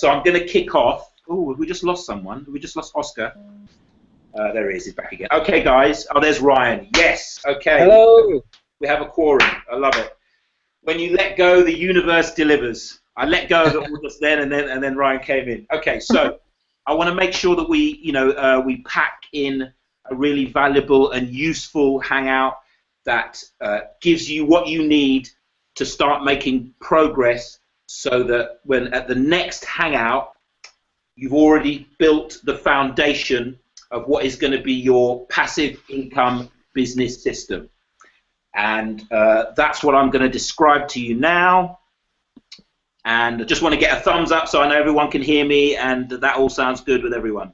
So I'm going to kick off. Oh, we just lost someone. We just lost Oscar. There he is. He's back again. Okay, guys. Oh, there's Ryan. Yes. Okay. Hello. We have a quorum. I love it. When you let go, the universe delivers. I let go of it all just then, and then Ryan came in. Okay, so I want to make sure that we, we pack in a really valuable and useful Hangout that gives you what you need to start making progress, so that when at the next Hangout, you've already built the foundation of what is going to be your passive income business system. And that's what I'm going to describe to you now. And I just want to get a thumbs up so I know everyone can hear me and that all sounds good with everyone.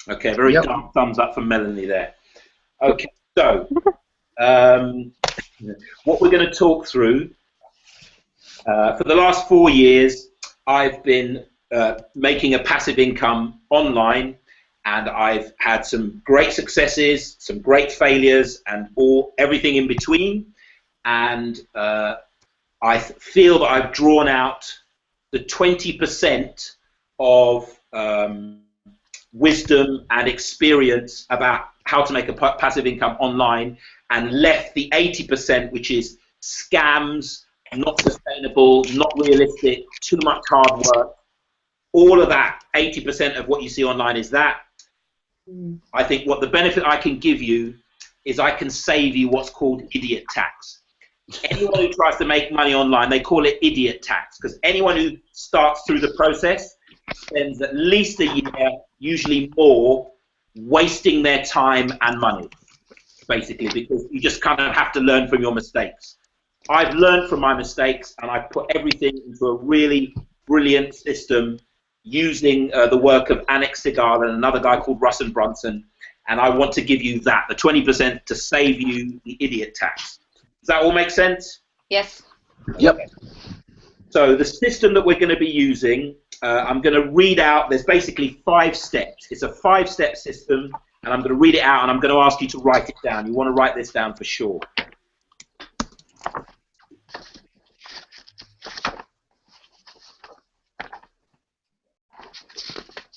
Okay, very dark thumbs up from Melanie there. Okay, so what we're going to talk through, for the last 4 years, I've been making a passive income online, and I've had some great successes, some great failures, and everything in between. And I feel that I've drawn out the 20% of wisdom and experience about how to make a passive income online, and left the 80%, which is scams, not sustainable, not realistic, too much hard work. All of that, 80% of what you see online is that. I think what the benefit I can give you is I can save you what's called idiot tax. Anyone who tries to make money online, they call it idiot tax, because anyone who starts through the process spends at least a year, usually more, wasting their time and money, basically, because you just kind of have to learn from your mistakes. I've learned from my mistakes, and I've put everything into a really brilliant system using the work of Anik Segal and another guy called Russell Brunson, and I want to give you that, the 20% to save you the idiot tax. Does that all make sense? Yes. Yep. Okay. So the system that we're going to be using, I'm going to read out, there's basically 5 steps. It's a 5-step system, and I'm going to read it out, and I'm going to ask you to write it down. You want to write this down for sure.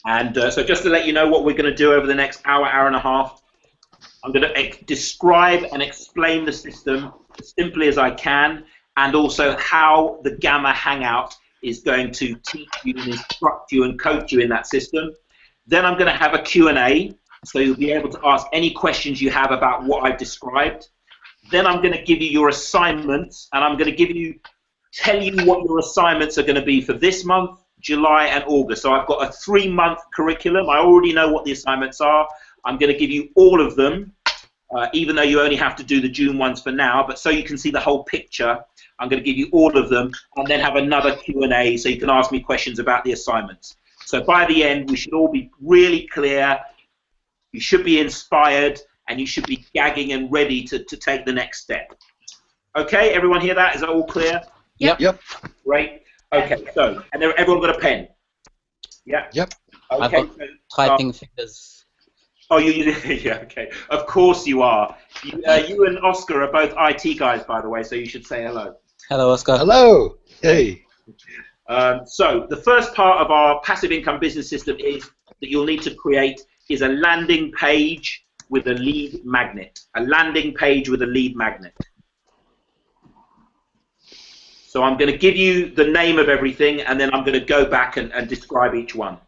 And so just to let you know what we're going to do over the next hour, hour and a half, I'm going to describe and explain the system as simply as I can, and also how the Gamma Hangout is going to teach you and instruct you and coach you in that system. Then I'm going to have a Q&A, so you'll be able to ask any questions you have about what I've described. Then I'm going to give you your assignments, and I'm going to tell you what your assignments are going to be for this month, July and August. So I've got a 3-month curriculum. I already know what the assignments are. I'm going to give you all of them, even though you only have to do the June ones for now, but so you can see the whole picture, I'm going to give you all of them, and then have another Q&A so you can ask me questions about the assignments. So by the end, we should all be really clear, you should be inspired, and you should be gagging and ready to take the next step. Okay, everyone hear that? Is that all clear? Yep. Great. Okay, so, and everyone got a pen? Yeah? Yep. Okay. I've got typing fingers. Oh, yeah, okay. Of course you are. You and Oscar are both IT guys, by the way, so you should say hello. Hello, Oscar. Hello. Hey. So the first part of our passive income business system is that you'll need to create is a landing page with a lead magnet. A landing page with a lead magnet. So I'm going to give you the name of everything, and then I'm going to go back and describe each one.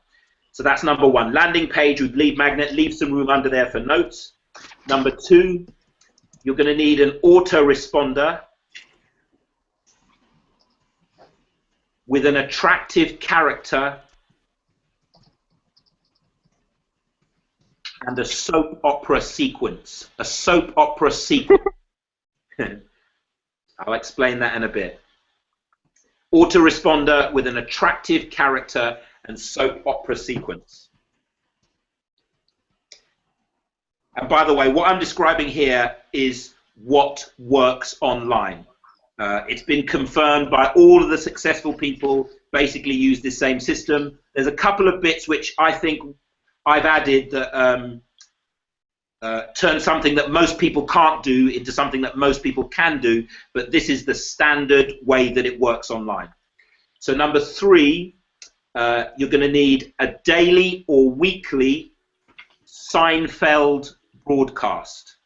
So that's number 1, landing page with lead magnet. Leave some room under there for notes. Number 2, you're going to need an autoresponder with an attractive character and a soap opera sequence. A soap opera sequence. I'll explain that in a bit. Autoresponder with an attractive character and soap opera sequence. And by the way, what I'm describing here is what works online. It's been confirmed by all of the successful people basically use this same system. There's a couple of bits which I think I've added that turn something that most people can't do into something that most people can do, but this is the standard way that it works online. So number 3, you're going to need a daily or weekly Seinfeld broadcast.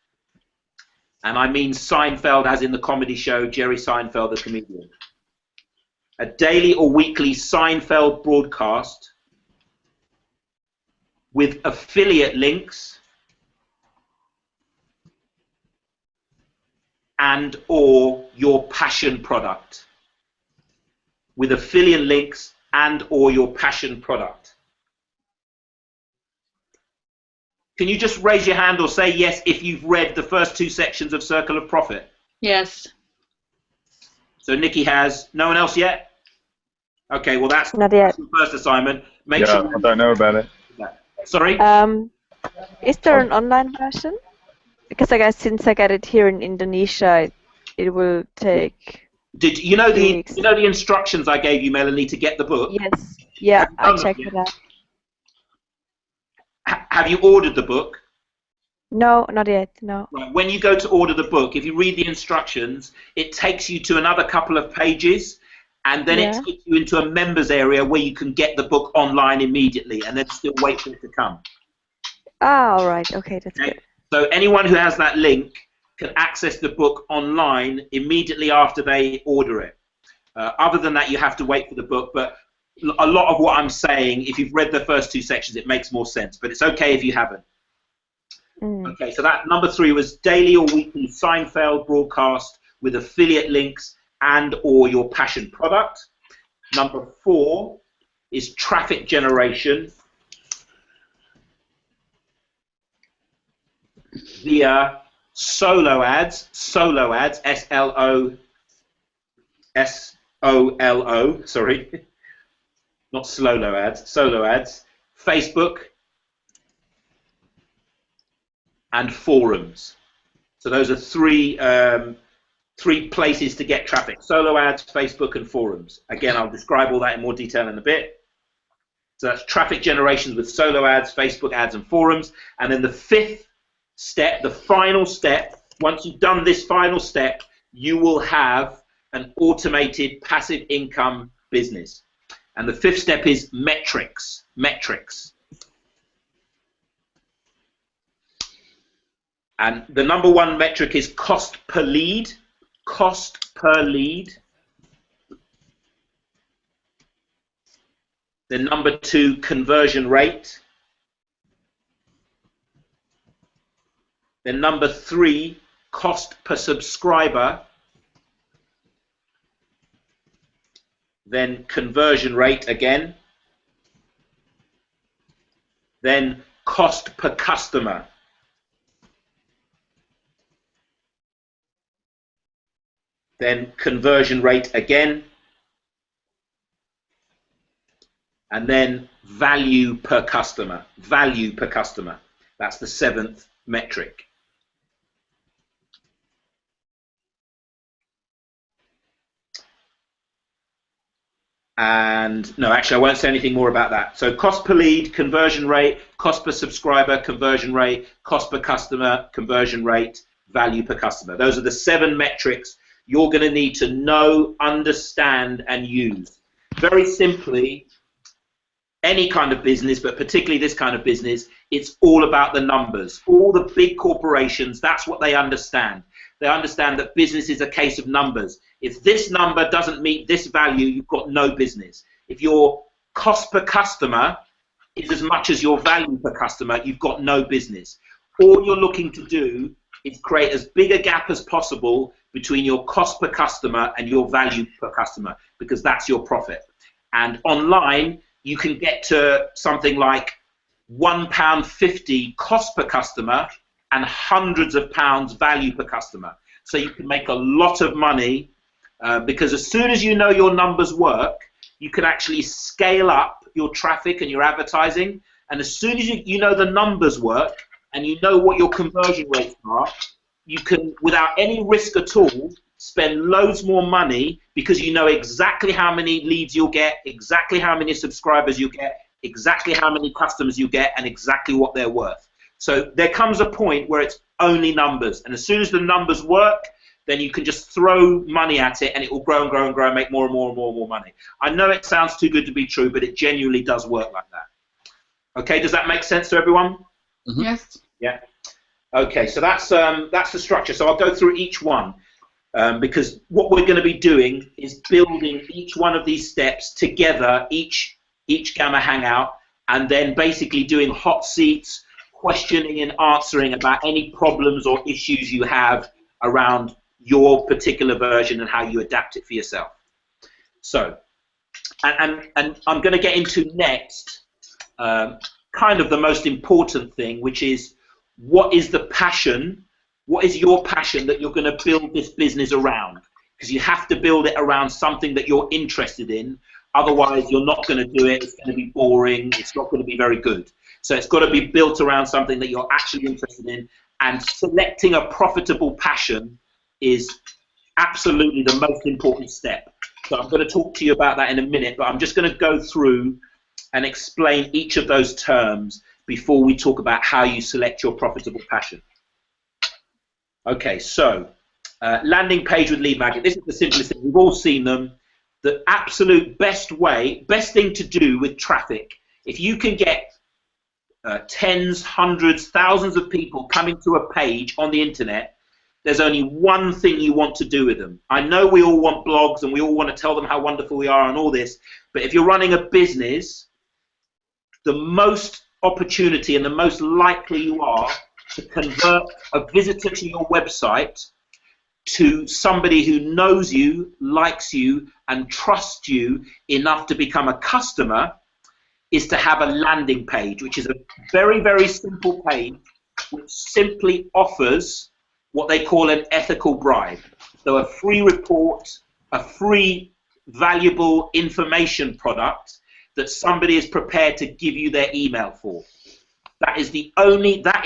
And I mean Seinfeld as in the comedy show, Jerry Seinfeld, the comedian. A daily or weekly Seinfeld broadcast with affiliate links and or your passion product. With affiliate links and or your passion product. Can you just raise your hand or say yes if you've read the first 2 sections of Circle of Profit? Yes. So Nikki has. No one else yet? Okay, well that's Not yet. the first assignment. Make Yeah, sure. I don't know about it. Sorry? Is there an online version? Because I guess since I got it here in Indonesia, it will take. Did you know 2 weeks. the instructions I gave you, Melanie, to get the book? Yes. Yeah, I Have you done checked them it yet? out. Have you ordered the book? No, not yet. No. Right. When you go to order the book, if you read the instructions, it takes you to another couple of pages, and then Yeah. it takes you into a members area where you can get the book online immediately, and then still wait for it to come. Ah, all right. Okay, that's Okay? good. So anyone who has that link can access the book online immediately after they order it. Other than that, you have to wait for the book, but a lot of what I'm saying, if you've read the first 2 sections, it makes more sense, but it's okay if you haven't. Okay, so that number 3 was daily or weekly Seinfeld broadcast with affiliate links and or your passion product. Number 4 is traffic generation via solo ads, S-O-L-O, sorry, not solo ads, solo ads, Facebook, and forums. So those are 3 places to get traffic: solo ads, Facebook, and forums. Again, I'll describe all that in more detail in a bit. So that's traffic generations with solo ads, Facebook ads, and forums. And then the 5th step, the final step, once you've done this final step, you will have an automated passive income business. And the 5th step is metrics. And the number 1 metric is cost per lead. Then number 2, conversion rate. Then number 3, cost per subscriber. Then conversion rate again. Then cost per customer. Then conversion rate again. And then value per customer. That's the 7th metric. And no, actually, I won't say anything more about that. So cost per lead, conversion rate, cost per subscriber, conversion rate, cost per customer, conversion rate, value per customer. Those are the 7 metrics you're going to need to know, understand, and use. Very simply, any kind of business, but particularly this kind of business, it's all about the numbers. All the big corporations, that's what they understand. They understand that business is a case of numbers. If this number doesn't meet this value, you've got no business. If your cost per customer is as much as your value per customer, you've got no business. All you're looking to do is create as big a gap as possible between your cost per customer and your value per customer, because that's your profit. And online, you can get to something like £1.50 cost per customer and hundreds of pounds value per customer. So you can make a lot of money because as soon as you know your numbers work, you can actually scale up your traffic and your advertising. And as soon as you know the numbers work and you know what your conversion rates are, you can, without any risk at all, spend loads more money because you know exactly how many leads you'll get, exactly how many subscribers you get, exactly how many customers you get, and exactly what they're worth. So there comes a point where it's only numbers, and as soon as the numbers work, then you can just throw money at it and it will grow and grow and grow and make more and more and more and more money. I know it sounds too good to be true, but it genuinely does work like that. Okay, does that make sense to everyone? Mm-hmm. Yes. Yeah. Okay, so that's the structure. So I'll go through each one because what we're going to be doing is building each one of these steps together, each Gamma Hangout, and then basically doing hot seats, questioning and answering about any problems or issues you have around your particular version and how you adapt it for yourself. So, and I'm going to get into next kind of the most important thing, which is what is the passion, what is your passion that you're going to build this business around? Because you have to build it around something that you're interested in. Otherwise, you're not going to do it. It's going to be boring. It's not going to be very good. So it's got to be built around something that you're actually interested in. And selecting a profitable passion is absolutely the most important step. So I'm going to talk to you about that in a minute, but I'm just going to go through and explain each of those terms before we talk about how you select your profitable passion. Okay, so landing page with lead magnet. This is the simplest thing. We've all seen them. The absolute best thing to do with traffic, if you can get tens, hundreds, thousands of people coming to a page on the internet, there's only one thing you want to do with them. I know we all want blogs and we all want to tell them how wonderful we are and all this, but if you're running a business, the most opportunity and the most likely you are to convert a visitor to your website to somebody who knows you, likes you, and trusts you enough to become a customer is to have a landing page, which is a very, very simple page which simply offers what they call an ethical bribe. So a free report, a free valuable information product that somebody is prepared to give you their email for. That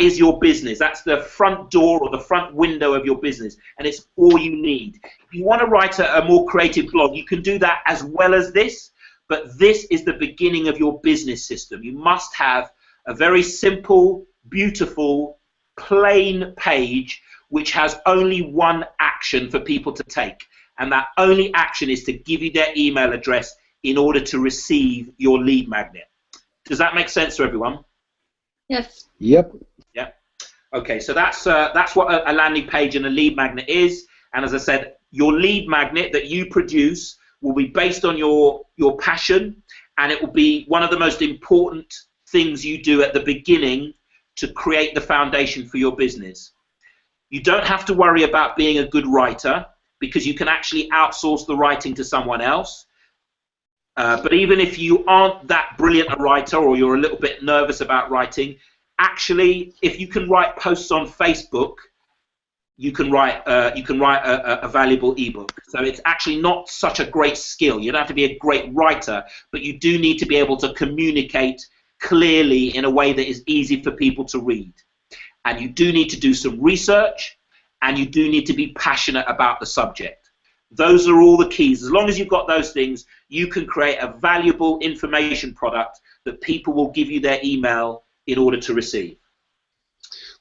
is your business. That's the front door or the front window of your business, and it's all you need. If you want to write a more creative blog, you can do that as well as this, but this is the beginning of your business system. You must have a very simple, beautiful, plain page which has only one action for people to take, and that only action is to give you their email address in order to receive your lead magnet. Does that make sense to everyone? Yes. Yep. Yeah. Okay, so that's what a landing page and a lead magnet is. And as I said, your lead magnet that you produce will be based on your passion, and it will be one of the most important things you do at the beginning to create the foundation for your business. You don't have to worry about being a good writer because you can actually outsource the writing to someone else. But even if you aren't that brilliant a writer or you're a little bit nervous about writing, actually, if you can write posts on Facebook, you can write a valuable ebook. So it's actually not such a great skill. You don't have to be a great writer, but you do need to be able to communicate clearly in a way that is easy for people to read. And you do need to do some research, and you do need to be passionate about the subject. Those are all the keys. As long as you've got those things, you can create a valuable information product that people will give you their email in order to receive.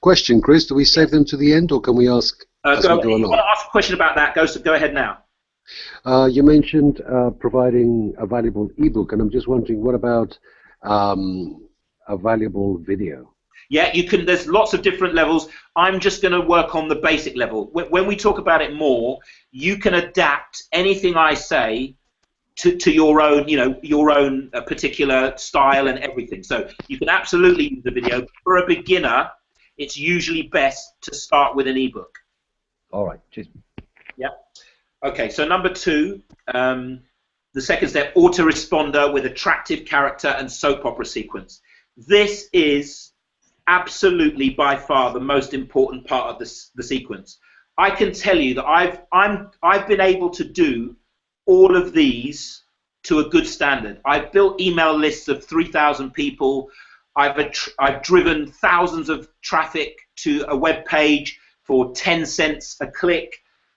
Question, Chris, do we save them to the end, or can we ask as we go If you along? want to ask a question about that, go ahead now. You mentioned providing a valuable ebook, and I'm just wondering, what about a valuable video? Yeah, you can. There's lots of different levels. I'm just going to work on the basic level. When we talk about it more, you can adapt anything I say to your own, your own particular style and everything. So you can absolutely use the video. For a beginner, it's usually best to start with an ebook. All right. Cheers. Yeah. Okay. So number 2, the second step, autoresponder with attractive character and soap opera sequence. This is absolutely by far the most important part of the sequence. I can tell you that I've been able to do all of these to a good standard. I've built email lists of 3,000 people. I've driven thousands of traffic to a web page for 10 cents a click.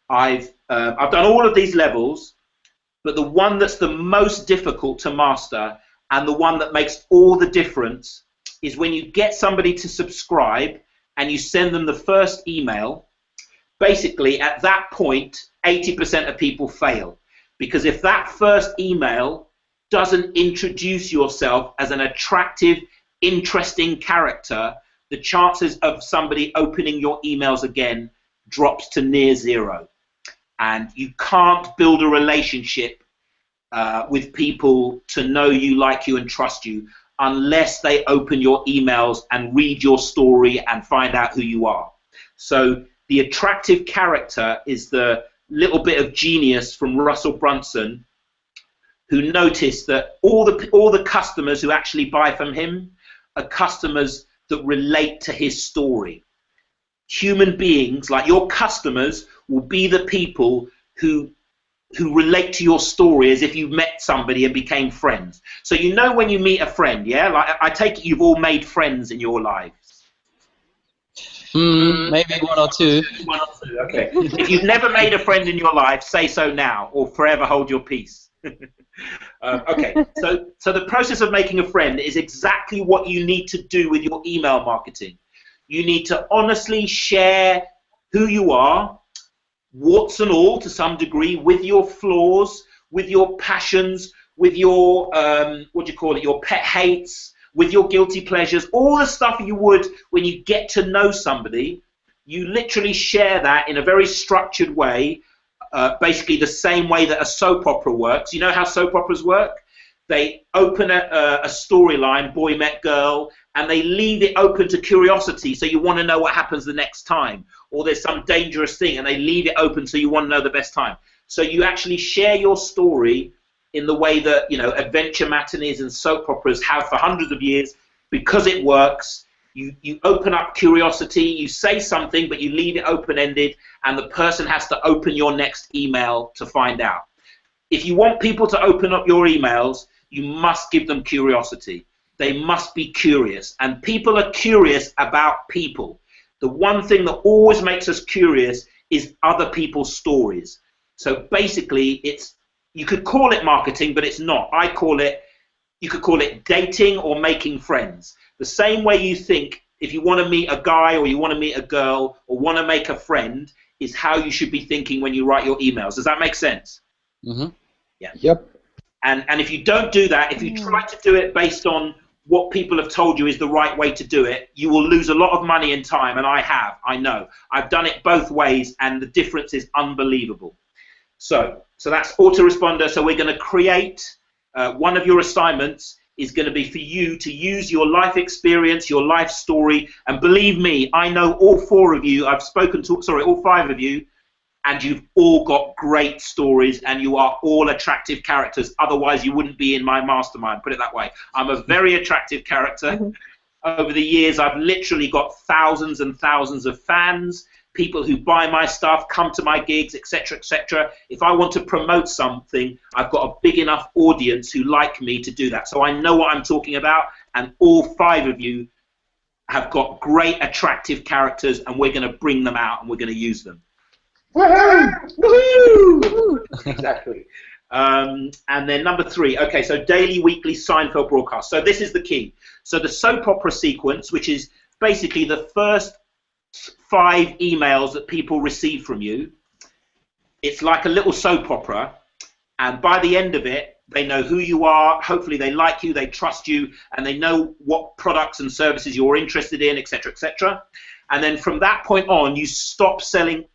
I've done all of these levels, but the one that's the most difficult to master and the one that makes all the difference is when you get somebody to subscribe and you send them the first email, basically at that point, 80% of people fail. Because if that first email doesn't introduce yourself as an attractive, interesting character, the chances of somebody opening your emails again drops to near zero. And you can't build a relationship with people to know you, like you, and trust you unless they open your emails and read your story and find out who you are. So the attractive character is the little bit of genius from Russell Brunson, who noticed that all the customers who actually buy from him are customers that relate to his story. Human beings, like your customers, will be the people who relate to your story as if you met somebody and became friends. So you know when you meet a friend, yeah? Like I take it you've all made friends in your lives. Maybe one or two. One or two, okay. If you've never made a friend in your life, say so now, or forever hold your peace. Okay, so the process of making a friend is exactly what you need to do with your email marketing. You need to honestly share who you are, warts and all to some degree, with your flaws, with your passions, with your, what do you call it, your pet hates, with your guilty pleasures, all the stuff you would when you get to know somebody. You literally share that in a very structured way, basically the same way that a soap opera works. You know how soap operas work? They open a storyline, boy met girl, and they leave it open to curiosity, so you want to know what happens the next time. Or there's some dangerous thing, and they leave it open so you want to know the best time. So you actually share your story in the way that, you know, adventure matinees and soap operas have for hundreds of years, because it works. You open up curiosity, you say something, but you leave it open-ended, and the person has to open your next email to find out. If you want people to open up your emails, you must give them curiosity. They must be curious, and people are curious about people. The one thing that always makes us curious is other people's stories. So basically, you could call it marketing, but it's not. You could call it dating or making friends. The same way you think, if you want to meet a guy or you want to meet a girl or want to make a friend, is how you should be thinking when you write your emails. Does that make sense? Mm-hmm. Yeah. Yep. And if you don't do that, if you try to do it based on what people have told you is the right way to do it, you will lose a lot of money and time, and I know. I've done it both ways, and the difference is unbelievable. So that's autoresponder. So we're going to create, one of your assignments is going to be for you to use your life experience, your life story, and believe me, I know all four of you, all five of you, and you've all got great stories, and you are all attractive characters. Otherwise, you wouldn't be in my mastermind, put it that way. I'm a very attractive character. Over the years, I've literally got thousands and thousands of fans, people who buy my stuff, come to my gigs, etc., etc. If I want to promote something, I've got a big enough audience who like me to do that. So I know what I'm talking about, and all five of you have got great attractive characters, and we're going to bring them out, and we're going to use them. Woohoo! Exactly. And then number 3, okay, so daily, weekly Seinfeld broadcast. So this is the key. So the soap opera sequence, which is basically the first 5 emails that people receive from you, it's like a little soap opera, and by the end of it, they know who you are, hopefully they like you, they trust you, and they know what products and services you're interested in, etc., etc. And then from that point on, you stop sending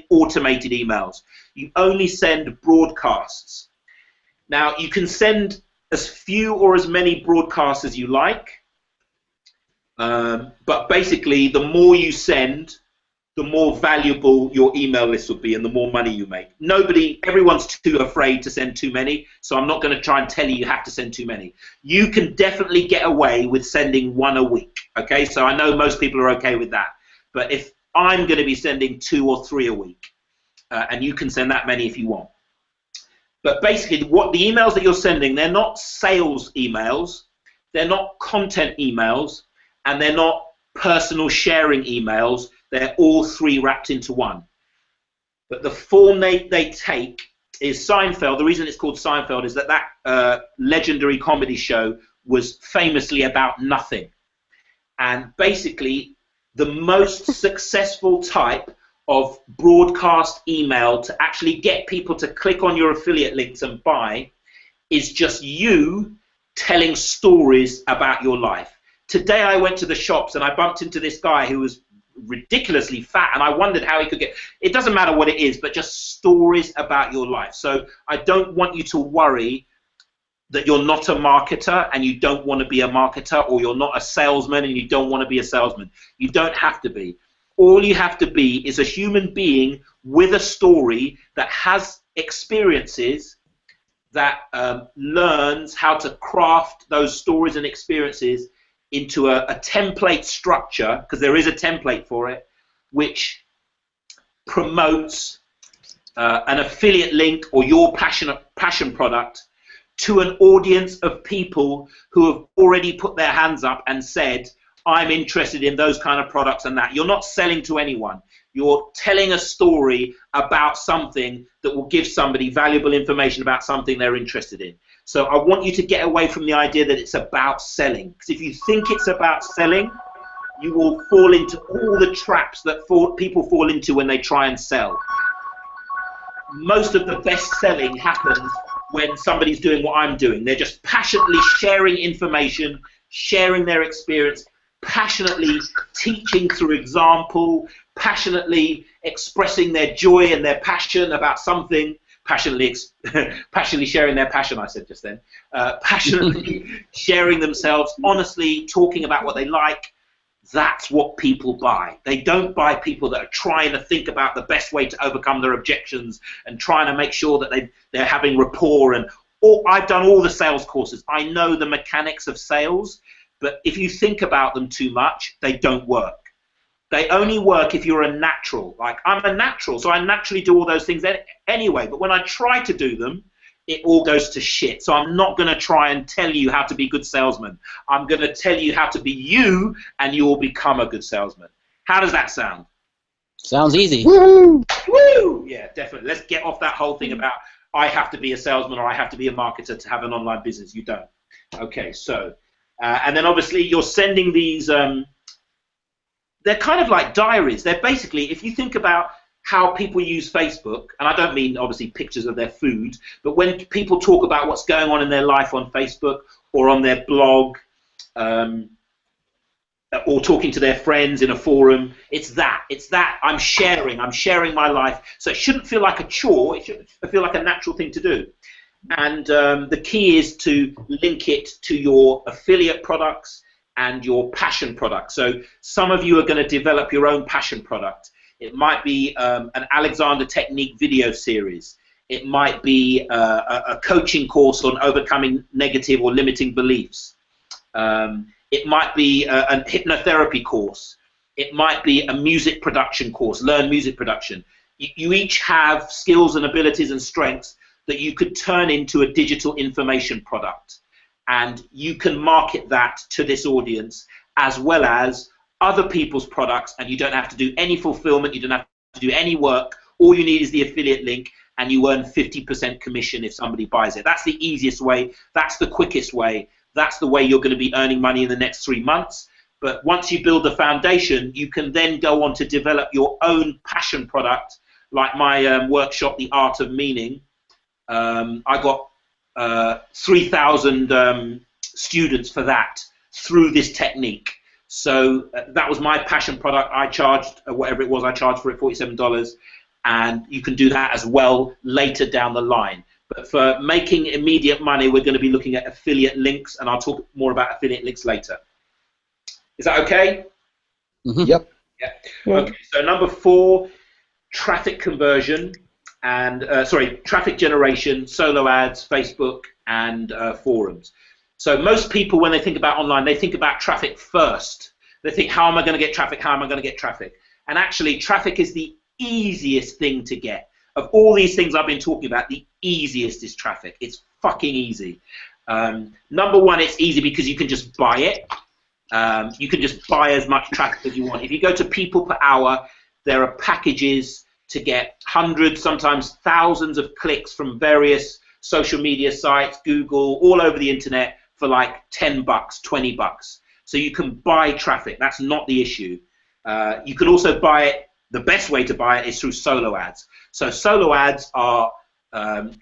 automated emails. You only send broadcasts. Now, you can send as few or as many broadcasts as you like, but basically, the more you send, the more valuable your email list will be and the more money you make. Everyone's too afraid to send too many, so I'm not going to try and tell you have to send too many. You can definitely get away with sending 1 a week, okay? So I know most people are okay with that, but if I'm going to be sending 2 or 3 a week, and you can send that many if you want. But basically, what the emails that you're sending, they're not sales emails, they're not content emails, and they're not personal sharing emails. They're all 3 wrapped into one. But the form they take is Seinfeld. The reason it's called Seinfeld is that legendary comedy show was famously about nothing. And basically, the most successful type of broadcast email to actually get people to click on your affiliate links and buy is just you telling stories about your life. Today I went to the shops and I bumped into this guy who was ridiculously fat, and I wondered how he could get, it doesn't matter what it is, but just stories about your life. So I don't want you to worry that you're not a marketer and you don't want to be a marketer, or you're not a salesman and you don't want to be a salesman. You don't have to be. All you have to be is a human being with a story that has experiences, that learns how to craft those stories and experiences into a template structure, because there is a template for it, which promotes an affiliate link or your passion product to an audience of people who have already put their hands up and said, I'm interested in those kind of products and that. You're not selling to anyone. You're telling a story about something that will give somebody valuable information about something they're interested in. So I want you to get away from the idea that it's about selling. Because if you think it's about selling, you will fall into all the traps that people fall into when they try and sell. Most of the best selling happens when somebody's doing what I'm doing. They're just passionately sharing information, sharing their experience, passionately teaching through example, passionately expressing their joy and their passion about something, passionately sharing their passion, I said just then, passionately sharing themselves, honestly talking about what they like. That's what people buy. They don't buy people that are trying to think about the best way to overcome their objections and trying to make sure that they're having rapport. And I've done all the sales courses. I know the mechanics of sales, but if you think about them too much, they don't work. They only work if you're a natural. Like, I'm a natural, so I naturally do all those things anyway. But when I try to do them, it all goes to shit. So I'm not going to try and tell you how to be a good salesman. I'm going to tell you how to be you, and you will become a good salesman. How does that sound? Sounds easy. Woo! Woo! Yeah, definitely. Let's get off that whole thing about I have to be a salesman or I have to be a marketer to have an online business. You don't. Okay, so, and then obviously you're sending these, they're kind of like diaries. They're basically, if you think about how people use Facebook, and I don't mean obviously pictures of their food, but when people talk about what's going on in their life on Facebook or on their blog, or talking to their friends in a forum, it's that I'm sharing my life. So it shouldn't feel like a chore, it should feel like a natural thing to do. And the key is to link it to your affiliate products and your passion product. So some of you are going to develop your own passion product. It might be an Alexander Technique video series. It might be a coaching course on overcoming negative or limiting beliefs. It might be a hypnotherapy course. It might be a music production course, learn music production. You each have skills and abilities and strengths that you could turn into a digital information product. And you can market that to this audience as well as other people's products, and you don't have to do any fulfillment, you don't have to do any work. All you need is the affiliate link, and you earn 50% commission if somebody buys it. That's the easiest way, that's the quickest way, that's the way you're going to be earning money in the next 3 months. But once you build the foundation, you can then go on to develop your own passion product, like my workshop, The Art of Meaning. I got 3,000 students for that through this technique. So that was my passion product. I charged whatever it was, I charged for it $47, and you can do that as well later down the line. But for making immediate money, we're going to be looking at affiliate links, and I'll talk more about affiliate links later. Is that okay? Mm-hmm. Yep. Yeah. Okay, so number 4, traffic conversion and, traffic generation, solo ads, Facebook, and forums. So most people, when they think about online, they think about traffic first. They think, how am I going to get traffic? How am I going to get traffic? And actually, traffic is the easiest thing to get. Of all these things I've been talking about, the easiest is traffic. It's fucking easy. Number 1, it's easy because you can just buy it. You can just buy as much traffic as you want. If you go to people per hour, there are packages to get hundreds, sometimes thousands of clicks from various social media sites, Google, all over the internet for like $10, $20. So you can buy traffic. That's not the issue. You can also buy it the best way to buy it is through solo ads. So solo ads are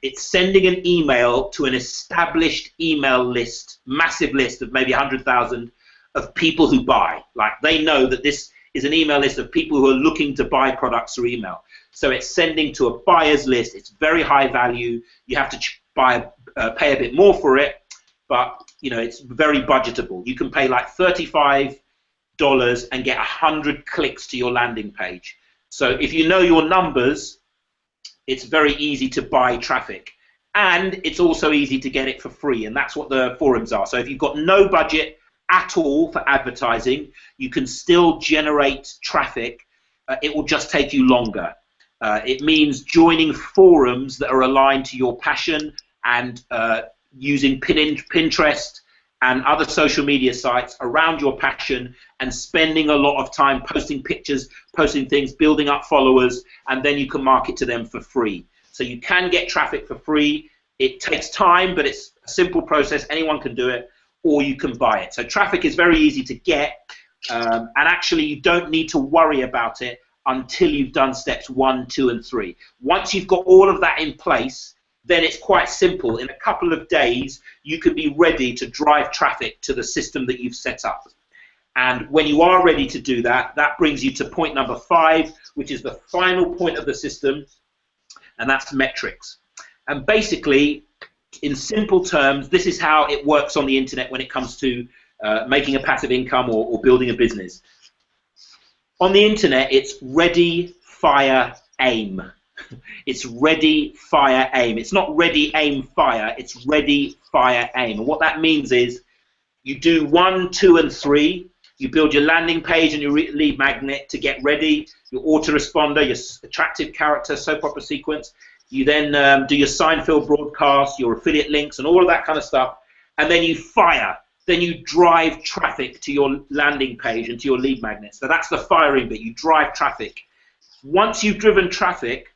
it's sending an email to an established email list, massive list of maybe 100,000 of people who buy. Like they know that this is an email list of people who are looking to buy products through email. So it's sending to a buyer's list. It's very high value. You have to pay a bit more for it, but you know it's very budgetable. You can pay like $35 and get 100 clicks to your landing page. So if you know your numbers, it's very easy to buy traffic, and it's also easy to get it for free, and that's what the forums are. So if you've got no budget at all for advertising, you can still generate traffic. It will just take you longer. It means joining forums that are aligned to your passion and using Pinterest and other social media sites around your passion and spending a lot of time posting pictures, posting things, building up followers, and then you can market to them for free. So you can get traffic for free. It takes time, but it's a simple process. Anyone can do it, or you can buy it. So traffic is very easy to get, and actually you don't need to worry about it until you've done steps 1, 2, and 3. Once you've got all of that in place, then it's quite simple. In a couple of days, you can be ready to drive traffic to the system that you've set up. And when you are ready to do that, that brings you to point number 5, which is the final point of the system, and that's metrics. And basically, in simple terms, this is how it works on the internet when it comes to making a passive income or building a business. On the internet, it's ready, fire, aim. It's ready, fire, aim. It's not ready, aim, fire. It's ready, fire, aim. And what that means is you do 1, 2, and 3. You build your landing page and your lead magnet to get ready, your autoresponder, your attractive character, soap opera sequence. You then do your Seinfeld broadcast, your affiliate links, and all of that kind of stuff. And then you fire. Then you drive traffic to your landing page and to your lead magnet. So that's the firing bit. You drive traffic. Once you've driven traffic,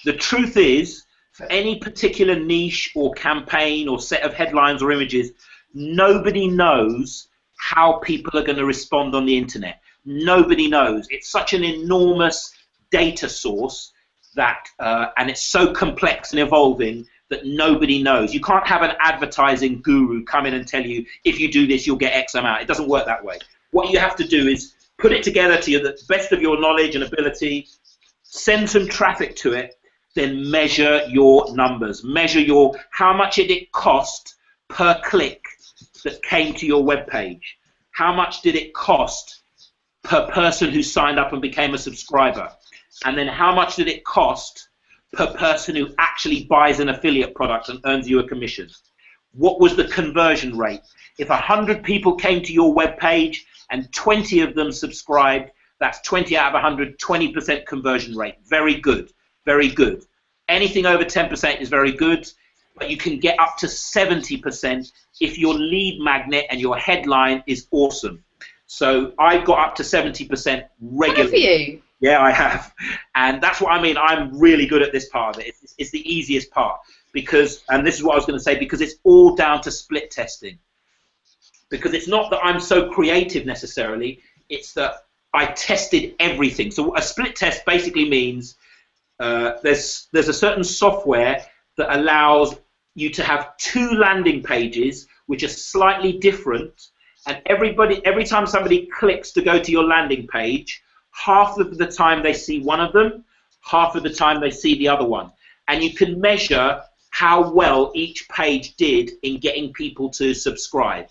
the truth is, for any particular niche or campaign or set of headlines or images, nobody knows how people are going to respond on the internet. Nobody knows. It's such an enormous data source that, and it's so complex and evolving that nobody knows. You can't have an advertising guru come in and tell you, if you do this, you'll get X amount. It doesn't work that way. What you have to do is put it together to the best of your knowledge and ability, send some traffic to it, then measure your numbers. Measure how much did it cost per click that came to your web page? How much did it cost per person who signed up and became a subscriber? And then how much did it cost per person who actually buys an affiliate product and earns you a commission? What was the conversion rate? If 100 people came to your web page and 20 of them subscribed, that's 20 out of 100, 20% conversion rate. Very good, very good. Anything over 10% is very good, but you can get up to 70% if your lead magnet and your headline is awesome. So I've got up to 70% regularly. Have you? Yeah, I have. And that's what I mean. I'm really good at this part of it. It's the easiest part because, and this is what I was going to say, because it's all down to split testing. Because it's not that I'm so creative necessarily, it's that I tested everything. So a split test basically means there's a certain software that allows you to have 2 landing pages which are slightly different, and every time somebody clicks to go to your landing page, half of the time they see one of them, half of the time they see the other one. And you can measure how well each page did in getting people to subscribe.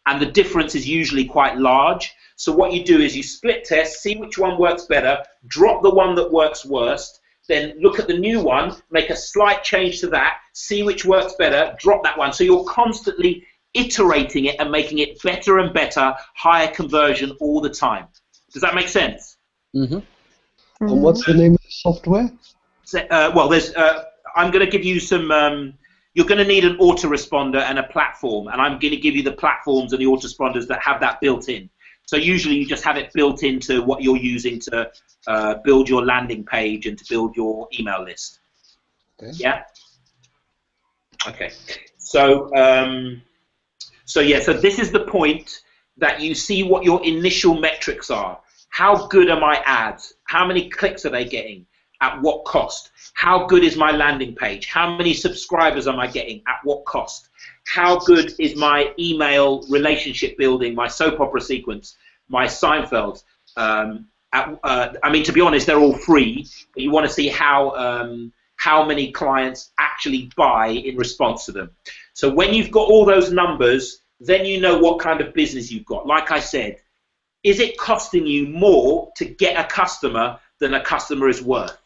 And the difference is usually quite large. So what you do is you split test, see which one works better, drop the one that works worst, then look at the new one, make a slight change to that, see which works better, drop that one. So you're constantly iterating it and making it better and better, higher conversion all the time. Does that make sense? Mm-hmm. And what's the name of the software? So, well, I'm going to give you some, you're going to need an autoresponder and a platform, and I'm going to give you the platforms and the autoresponders that have that built in. So usually you just have it built into what you're using to build your landing page and to build your email list. Okay. Yeah? Okay. So, so this is the point that you see what your initial metrics are. How good are my ads? How many clicks are they getting? At what cost? How good is my landing page? How many subscribers am I getting? At what cost? How good is my email relationship building, my soap opera sequence, my Seinfeld? I mean, to be honest, they're all free, but you want to see how many clients actually buy in response to them. So when you've got all those numbers, then you know what kind of business you've got. Like I said, is it costing you more to get a customer than a customer is worth?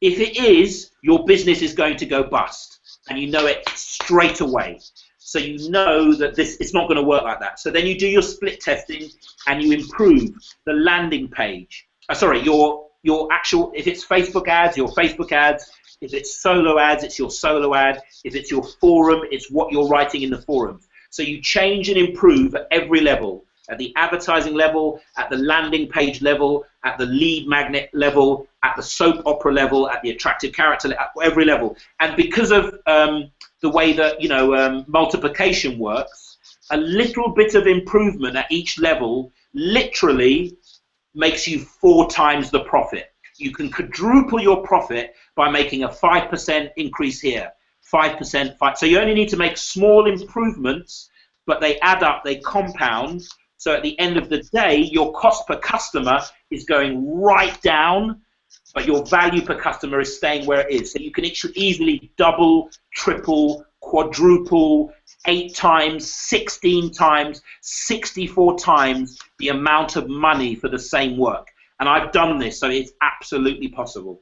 If it is, your business is going to go bust, and you know it straight away. So you know that it's not going to work like that. So then you do your split testing, and you improve the landing page. Sorry, your actual, if it's Facebook ads, your Facebook ads. If it's solo ads, it's your solo ad. If it's your forum, it's what you're writing in the forum. So you change and improve at every level. At the advertising level, at the landing page level, at the lead magnet level, at the soap opera level, at the attractive character level, at every level. And because of the way that multiplication works, a little bit of improvement at each level literally makes you 4 times the profit. You can quadruple your profit by making a 5% increase here, 5%. So you only need to make small improvements, but they add up, they compound. So at the end of the day, your cost per customer is going right down, but your value per customer is staying where it is. So you can easily double, triple, quadruple, 8 times, 16 times, 64 times the amount of money for the same work. And I've done this, so it's absolutely possible.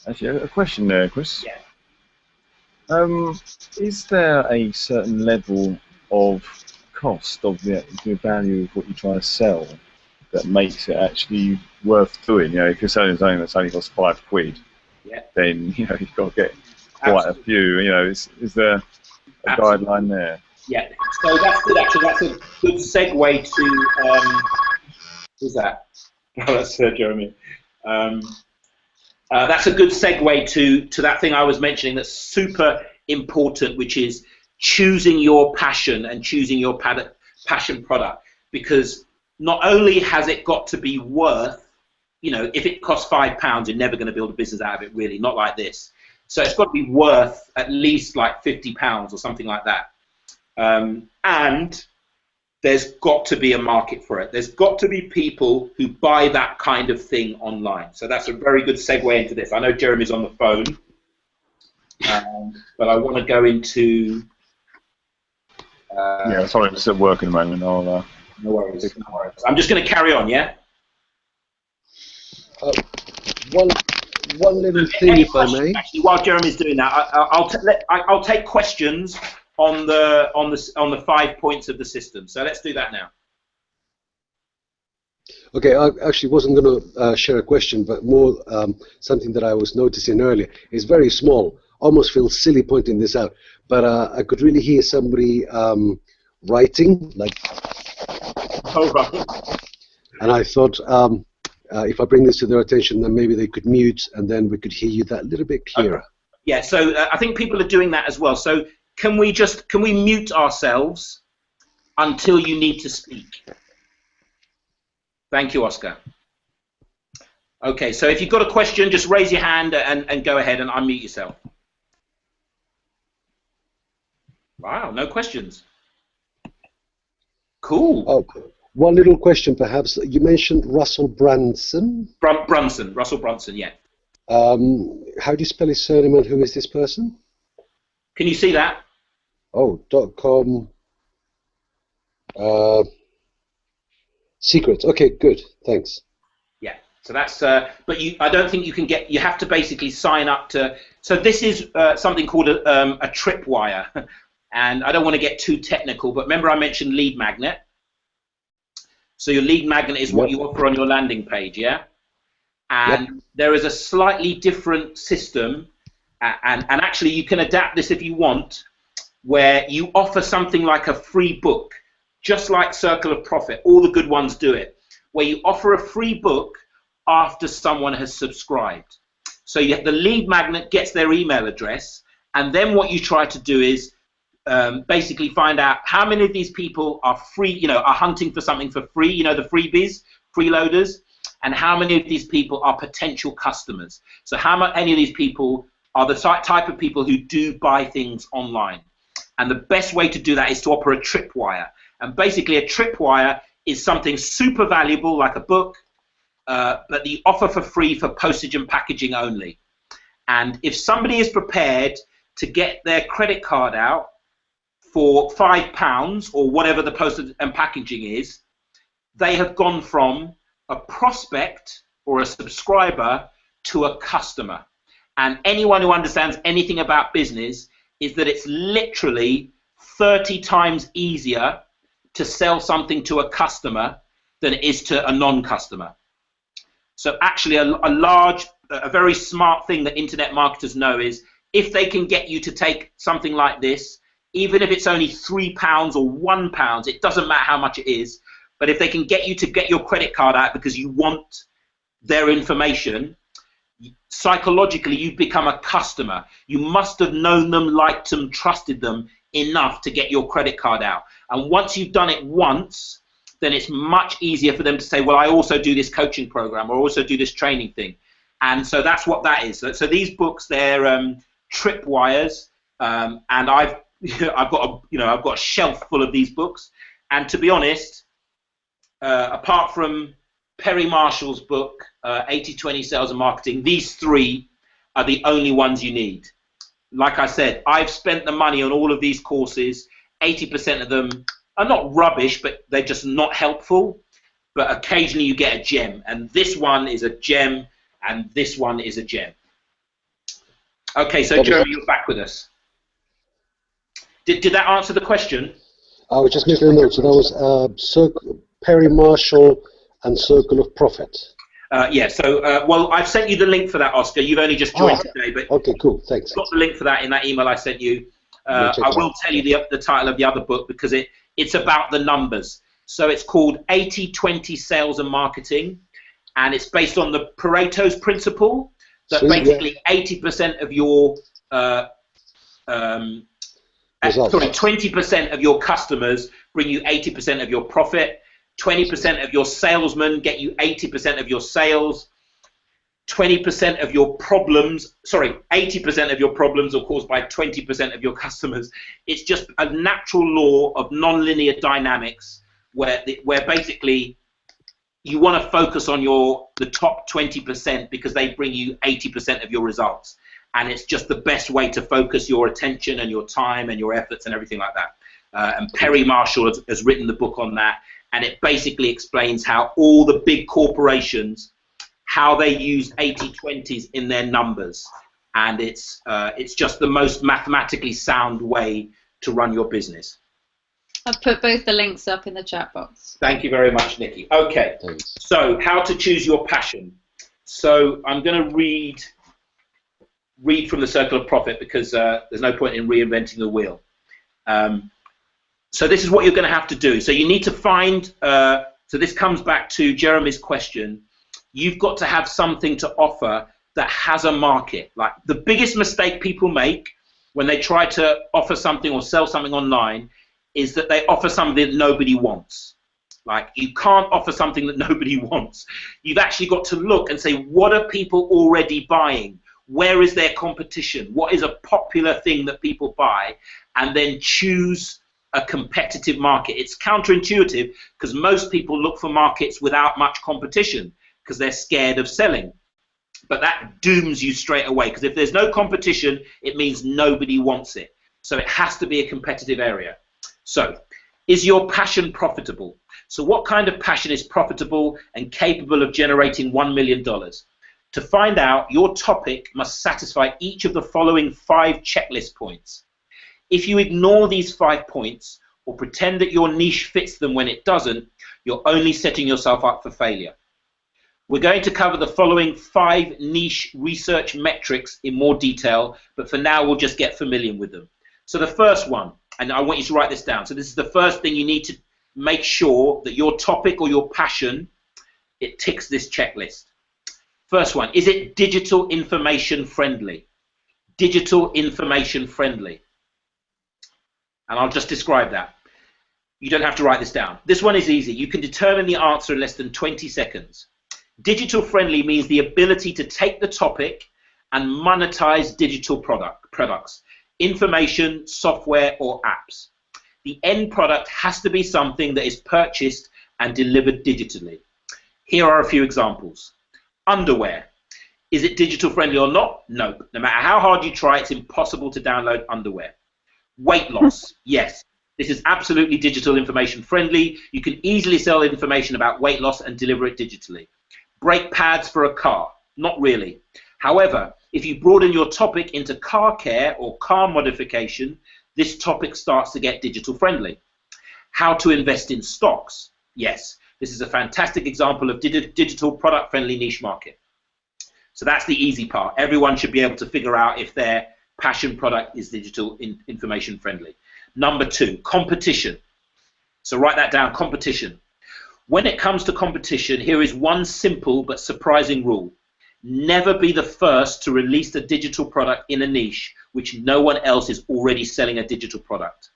Actually, a question there, Chris. Yeah. Is there a certain level of cost of the value of what you try to sell that makes it actually worth doing? You know, if you're selling something that's only costs £5, yeah, then you've got to get quite a few. You know, is there a guideline there? Yeah. So that's good. Actually, that's a good segue to. Who's that? Oh, that's Jeremy. That's a good segue to that thing I was mentioning that's super important, which is choosing your passion and choosing your passion product. Because not only has it got to be worth, if it costs £5, you're never going to build a business out of it, really, not like this. So it's got to be worth at least like £50 or something like that. And there's got to be a market for it. There's got to be people who buy that kind of thing online. So that's a very good segue into this. I know Jeremy's on the phone, but I want to go into... yeah, sorry, I'm just at work at the moment. No worries. I'm just going to carry on, yeah? One little thing, if I may. Actually, while Jeremy's doing that, I'll take questions on the 5 points of the system. So let's do that now. Okay, I actually wasn't going to share a question, but more something that I was noticing earlier. It's very small. Almost feels silly pointing this out, but I could really hear somebody writing, like. Oh, right. And I thought, if I bring this to their attention, then maybe they could mute, and then we could hear you that little bit clearer. Okay. Yeah. So I think people are doing that as well. So can we mute ourselves until you need to speak? Thank you, Oscar. Okay, so if you've got a question, just raise your hand and go ahead and unmute yourself. Wow, no questions. Cool. Oh, one little question, perhaps. You mentioned Russell Brunson. Russell Brunson, yeah. How do you spell his surname, and who is this person? Can you see that? Oh, .com. Secrets. Okay, good. Thanks. Yeah. So that's. But I don't think you can get. You have to basically sign up to. So this is something called a tripwire, and I don't want to get too technical. But remember, I mentioned lead magnet. So your lead magnet is what you offer on your landing page, yeah. And there is a slightly different system, and actually you can adapt this if you want, where you offer something like a free book, just like Circle of Profit. All the good ones do it, where you offer a free book after someone has subscribed. So the lead magnet gets their email address, and then what you try to do is basically find out how many of these people are free, are hunting for something for free, the freebies, freeloaders, and how many of these people are potential customers. So how many of these people are the type of people who do buy things online. And the best way to do that is to offer a tripwire. And basically a tripwire is something super valuable, like a book, but the offer for free for postage and packaging only. And if somebody is prepared to get their credit card out for £5 or whatever the postage and packaging is, they have gone from a prospect or a subscriber to a customer. And anyone who understands anything about business is that it's literally 30 times easier to sell something to a customer than it is to a non-customer. So actually a very smart thing that internet marketers know is if they can get you to take something like this, even if it's only £3 or £1, it doesn't matter how much it is, but if they can get you to get your credit card out because you want their information, psychologically you become a customer. You must have known them, liked them, trusted them enough to get your credit card out. And once you've done it once, then it's much easier for them to say, well, I also do this coaching program or also do this training thing. And so that's what that is. So these books, they're tripwires, and I've got a shelf full of these books. And to be honest, apart from Perry Marshall's book, 80-20 Sales and Marketing, these three are the only ones you need. Like I said, I've spent the money on all of these courses. 80% of them are not rubbish, but they're just not helpful. But occasionally you get a gem, and this one is a gem, and this one is a gem. Okay, so Jeremy, you're back with us. Did that answer the question? I was just making a note. So that was Perry Marshall and Circle of Profit. Yeah, so, well, I've sent you the link for that, Oscar. You've only just joined today. But okay, cool, thanks. I've got the link for that in that email I sent you. I will tell you the title of the other book because it's about the numbers. So it's called 80-20 Sales and Marketing, and it's based on the Pareto's principle, that basically 80% of your 20% of your customers bring you 80% of your profit. 20% of your salesmen get you 80% of your sales. 20% of your problems, 80% of your problems are caused by 20% of your customers. It's just a natural law of nonlinear dynamics where basically you want to focus on the top 20% because they bring you 80% of your results. And it's just the best way to focus your attention and your time and your efforts and everything like that. And Perry Marshall has written the book on that. And it basically explains how all the big corporations, how they use 80-20s in their numbers. And it's just the most mathematically sound way to run your business. I've put both the links up in the chat box. Thank you very much, Nikki. Okay, so how to choose your passion. So I'm going to read from the Circle of Profit because there's no point in reinventing the wheel. So this is what you're going to have to do. So you need to find, so this comes back to Jeremy's question, you've got to have something to offer that has a market. Like the biggest mistake people make when they try to offer something or sell something online is that they offer something that nobody wants. Like you can't offer something that nobody wants. You've actually got to look and say, what are people already buying? Where is their competition? What is a popular thing that people buy? And then choose a competitive market. It's counterintuitive because most people look for markets without much competition because they're scared of selling. But that dooms you straight away because if there's no competition, it means nobody wants it. So it has to be a competitive area. So, is your passion profitable? So what kind of passion is profitable and capable of generating $1 million? To find out, your topic must satisfy each of the following 5 checklist points. If you ignore these 5 points or pretend that your niche fits them when it doesn't, you're only setting yourself up for failure. We're going to cover the following 5 niche research metrics in more detail, but for now we'll just get familiar with them. So the first one, and I want you to write this down. So this is the first thing you need to make sure that your topic or your passion, it ticks this checklist. First one, is it digital information friendly? Digital information friendly. And I'll just describe that. You don't have to write this down. This one is easy. You can determine the answer in less than 20 seconds. Digital friendly means the ability to take the topic and monetize digital products, information, software, or apps. The end product has to be something that is purchased and delivered digitally. Here are a few examples. Underwear. Is it digital friendly or not? Nope. No matter how hard you try, it's impossible to download underwear. Weight loss. Yes. This is absolutely digital information friendly. You can easily sell information about weight loss and deliver it digitally. Brake pads for a car. Not really. However, if you broaden your topic into car care or car modification, this topic starts to get digital friendly. How to invest in stocks. Yes. This is a fantastic example of digital product friendly niche market. So that's the easy part. Everyone should be able to figure out if their passion product is digital information friendly. Number 2, competition. So write that down, competition. When it comes to competition, here is one simple but surprising rule. Never be the first to release a digital product in a niche which no one else is already selling a digital product.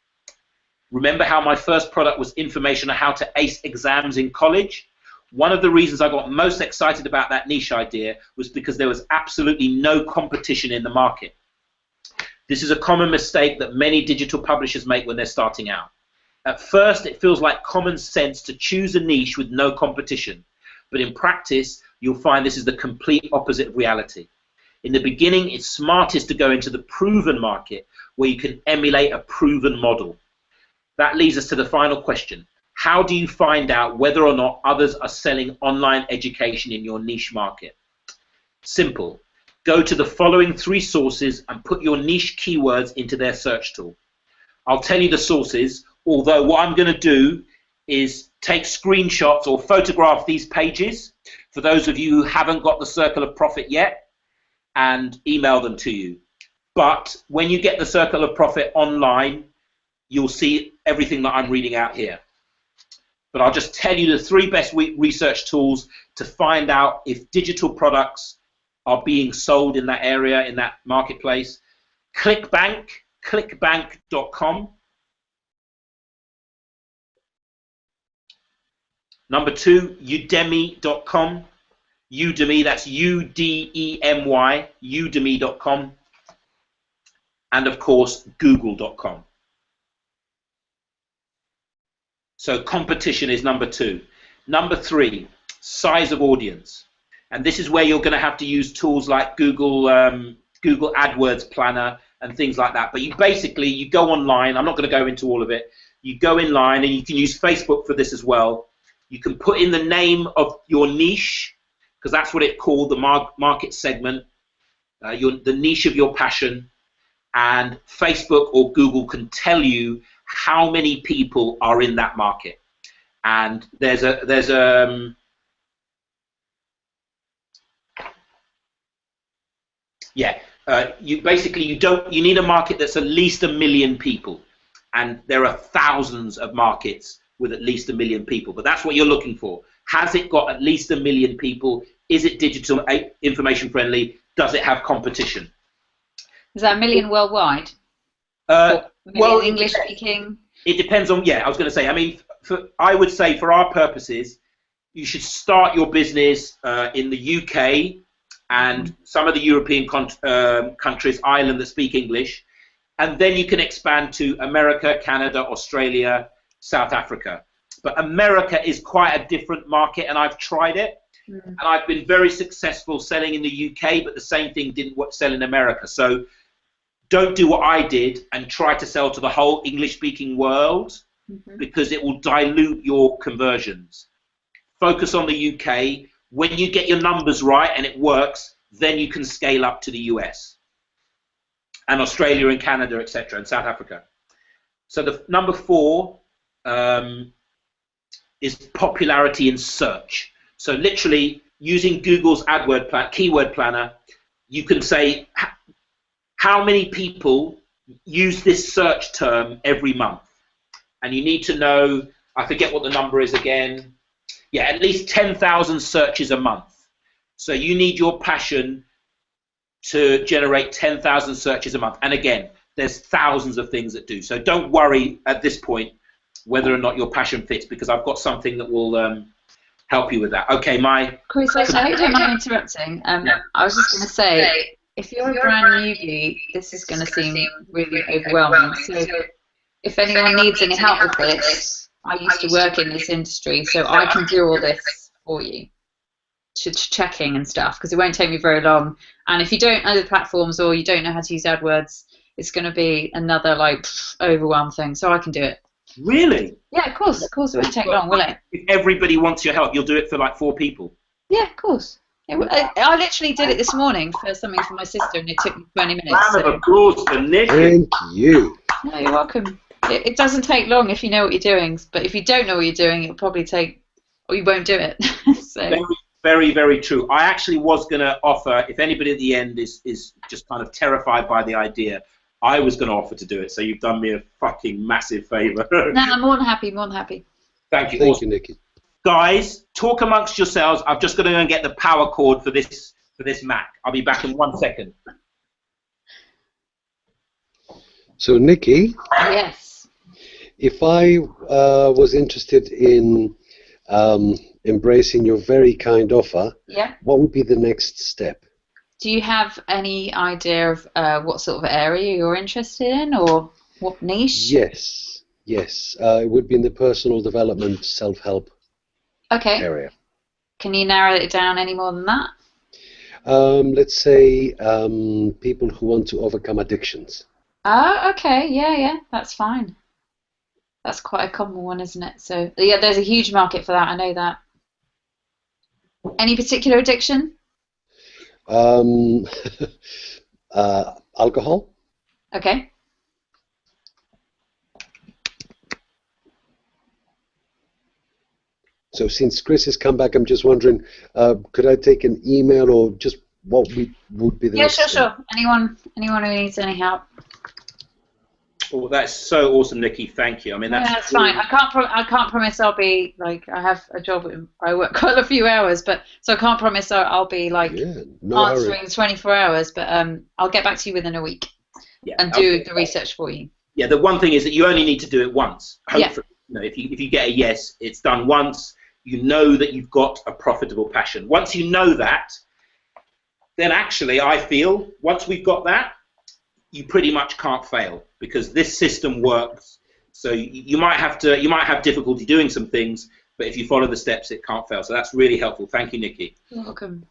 Remember how my first product was information on how to ace exams in college? One of the reasons I got most excited about that niche idea was because there was absolutely no competition in the market. This is a common mistake that many digital publishers make when they're starting out. At first, it feels like common sense to choose a niche with no competition, but in practice, you'll find this is the complete opposite of reality. In the beginning, it's smartest to go into the proven market where you can emulate a proven model. That leads us to the final question. How do you find out whether or not others are selling online education in your niche market? Simple. Go to the following 3 sources and put your niche keywords into their search tool. I'll tell you the sources, although what I'm going to do is take screenshots or photograph these pages for those of you who haven't got the Circle of Profit yet and email them to you. But when you get the Circle of Profit online, you'll see everything that I'm reading out here. But I'll just tell you the 3 best research tools to find out if digital products are being sold in that area, in that marketplace. ClickBank, clickbank.com. Number 2, udemy.com. Udemy, that's U-D-E-M-Y, udemy.com. And of course, google.com. So competition is number 2. Number 3, size of audience. And this is where you're going to have to use tools like Google AdWords Planner and things like that. But you go online. I'm not going to go into all of it. You go in line, and you can use Facebook for this as well. You can put in the name of your niche, because that's what it's called, the market segment, the niche of your passion. And Facebook or Google can tell you how many people are in that market. And you need a market that's at least 1 million people, and there are thousands of markets with at least 1 million people, but that's what you're looking for. Has it got at least 1 million people? Is it digital information friendly? Does it have competition? Is that 1 million worldwide? Well, English speaking. It depends on. Yeah, I was going to say. I mean, I would say for our purposes, you should start your business in the UK and some of the European countries, Ireland, that speak English, and then you can expand to America, Canada, Australia, South Africa. But America is quite a different market, and I've tried it, and I've been very successful selling in the UK, but the same thing didn't sell in America. So don't do what I did and try to sell to the whole English-speaking world, because it will dilute your conversions. Focus on the UK. When you get your numbers right and it works, then you can scale up to the US and Australia and Canada, etc., and South Africa. So the number 4 is popularity in search. So literally using Google's keyword planner, you can say how many people use this search term every month, and you need to know, I forget what the number is again. Yeah, at least 10,000 searches a month. So you need your passion to generate 10,000 searches a month. And again, there's thousands of things that do. So don't worry at this point whether or not your passion fits, because I've got something that will help you with that. Okay, Chris, I hope you don't mind interrupting. I was just going to say, if you're a brand newbie, this is going to seem really overwhelming. So if anyone needs any help with this, I used to work in this industry, so I can do all this for you, checking and stuff, because it won't take me very long. And if you don't know the platforms or you don't know how to use AdWords, it's going to be another overwhelm thing. So I can do it. Really? Yeah, of course. Of course, it won't take long, will it? If everybody wants your help, you'll do it for like 4 people. Yeah, of course. I literally did it this morning for something for my sister, and it took me 20 minutes. Round of applause for Nick. Thank you. No, you're welcome. It doesn't take long if you know what you're doing, but if you don't know what you're doing, it'll probably take, or you won't do it. So. Very, very, very true. I actually was going to offer, if anybody at the end is just kind of terrified by the idea, I was going to offer to do it, so you've done me a fucking massive favour. No, I'm more than happy, more than happy. Thank you. Thank you, Nikki. Guys, talk amongst yourselves. I'm just going to go and get the power cord for this Mac. I'll be back in 1 second. So, Nikki, Yes. if I was interested in embracing your very kind offer, Yeah. what would be the next step? Do you have any idea of what sort of area you're interested in, or what niche? Yes. It would be in the personal development, self-help area. Can you narrow it down any more than that? Let's say people who want to overcome addictions. Oh, okay. Yeah, that's fine. That's quite a common one, isn't it? So, yeah, there's a huge market for that. I know that. Any particular addiction? Alcohol. Okay. So since Chris has come back, I'm just wondering, could I take an email or just what would be the Yeah, next sure. step? Anyone who needs any help? Oh, that's so awesome, Nikki. Thank you. I mean, that's fine. I can't promise I'll be like, I have a job. I work quite a few hours, but so I can't promise I'll be like answering 24 hours. But I'll get back to you within a week and do the research for you. Yeah. The one thing is that you only need to do it once. Hopefully, Yeah. if you get a yes, it's done once. You know that you've got a profitable passion. Once you know that, then actually, I feel once we've got that, you pretty much can't fail, because this system works. So you might have difficulty doing some things, but if you follow the steps, it can't fail. So that's really helpful. Thank you, Nikki. You're welcome.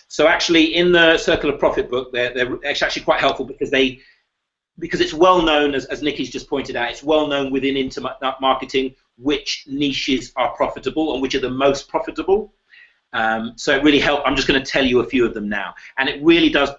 So actually, in the Circle of Profit book, they're actually quite helpful because it's well known, as Nikki's just pointed out, it's well known within internet marketing which niches are profitable and which are the most profitable. So it really helps. I'm just going to tell you a few of them now, and it really does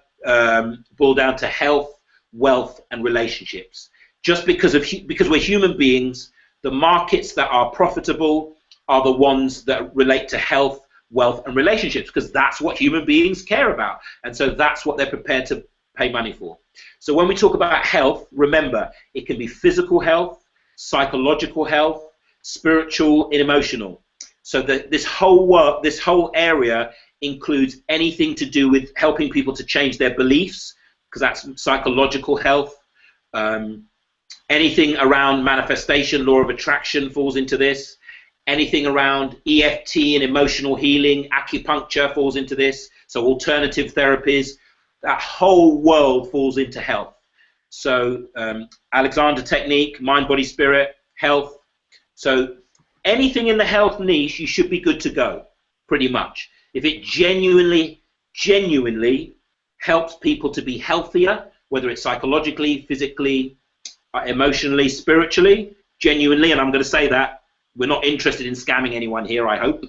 boil down to health, wealth, and relationships. Just because we're human beings, the markets that are profitable are the ones that relate to health, wealth, and relationships, because that's what human beings care about, and so that's what they're prepared to pay money for. So when we talk about health, remember, it can be physical health, psychological health, spiritual, and emotional. So this whole area includes anything to do with helping people to change their beliefs, because that's psychological health. Anything around manifestation, law of attraction falls into this. Anything around EFT and emotional healing, acupuncture falls into this. So alternative therapies, that whole world falls into health. So Alexander technique, mind, body, spirit, health. So anything in the health niche, you should be good to go, pretty much. If it genuinely helps people to be healthier, whether it's psychologically, physically, emotionally, spiritually, genuinely, and I'm going to say that, we're not interested in scamming anyone here, I hope.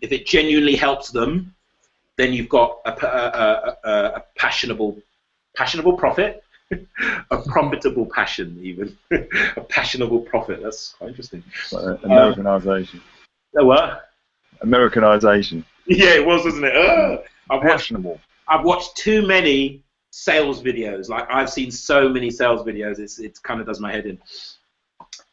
If it genuinely helps them, then you've got a passionable profit, a profitable passion even, a passionable profit. That's quite interesting. Americanization. What? Americanization. Yeah, it was, wasn't it? I've watched too many sales videos. Like, I've seen so many sales videos, it kind of does my head in.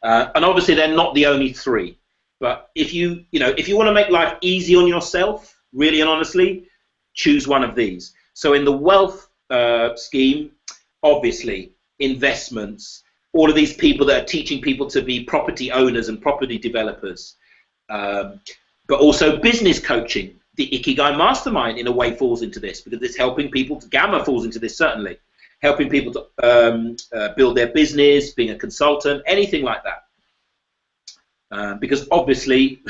And obviously they're not the only three. But if you want to make life easy on yourself, really and honestly, choose one of these. So in the wealth scheme, obviously, investments, all of these people that are teaching people to be property owners and property developers, but also business coaching. The Ikigai Mastermind, in a way, falls into this because it's helping people. Gamma falls into this, certainly. Helping people to build their business, being a consultant, anything like that. Because obviously,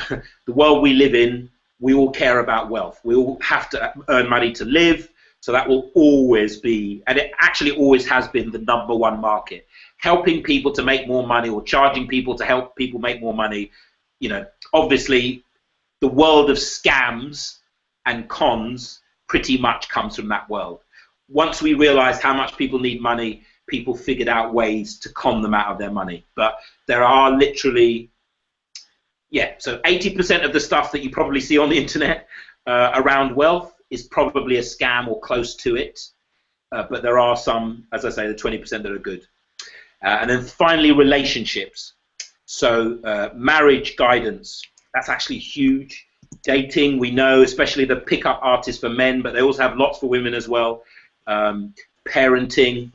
the world we live in, we all care about wealth. We all have to earn money to live. So that will always be, and it actually always has been, the #1 market. Helping people to make more money or charging people to help people make more money. You know, obviously, the world of scams and cons pretty much comes from that world. Once we realized how much people need money, people figured out ways to con them out of their money. But there are literally, yeah, so 80% of the stuff that you probably see on the internet around wealth is probably a scam or close to it. But there are some, as I say, the 20% that are good. And then finally, relationships. So marriage guidance, that's actually huge. Dating, we know, especially the pickup artists for men, but they also have lots for women as well. Parenting,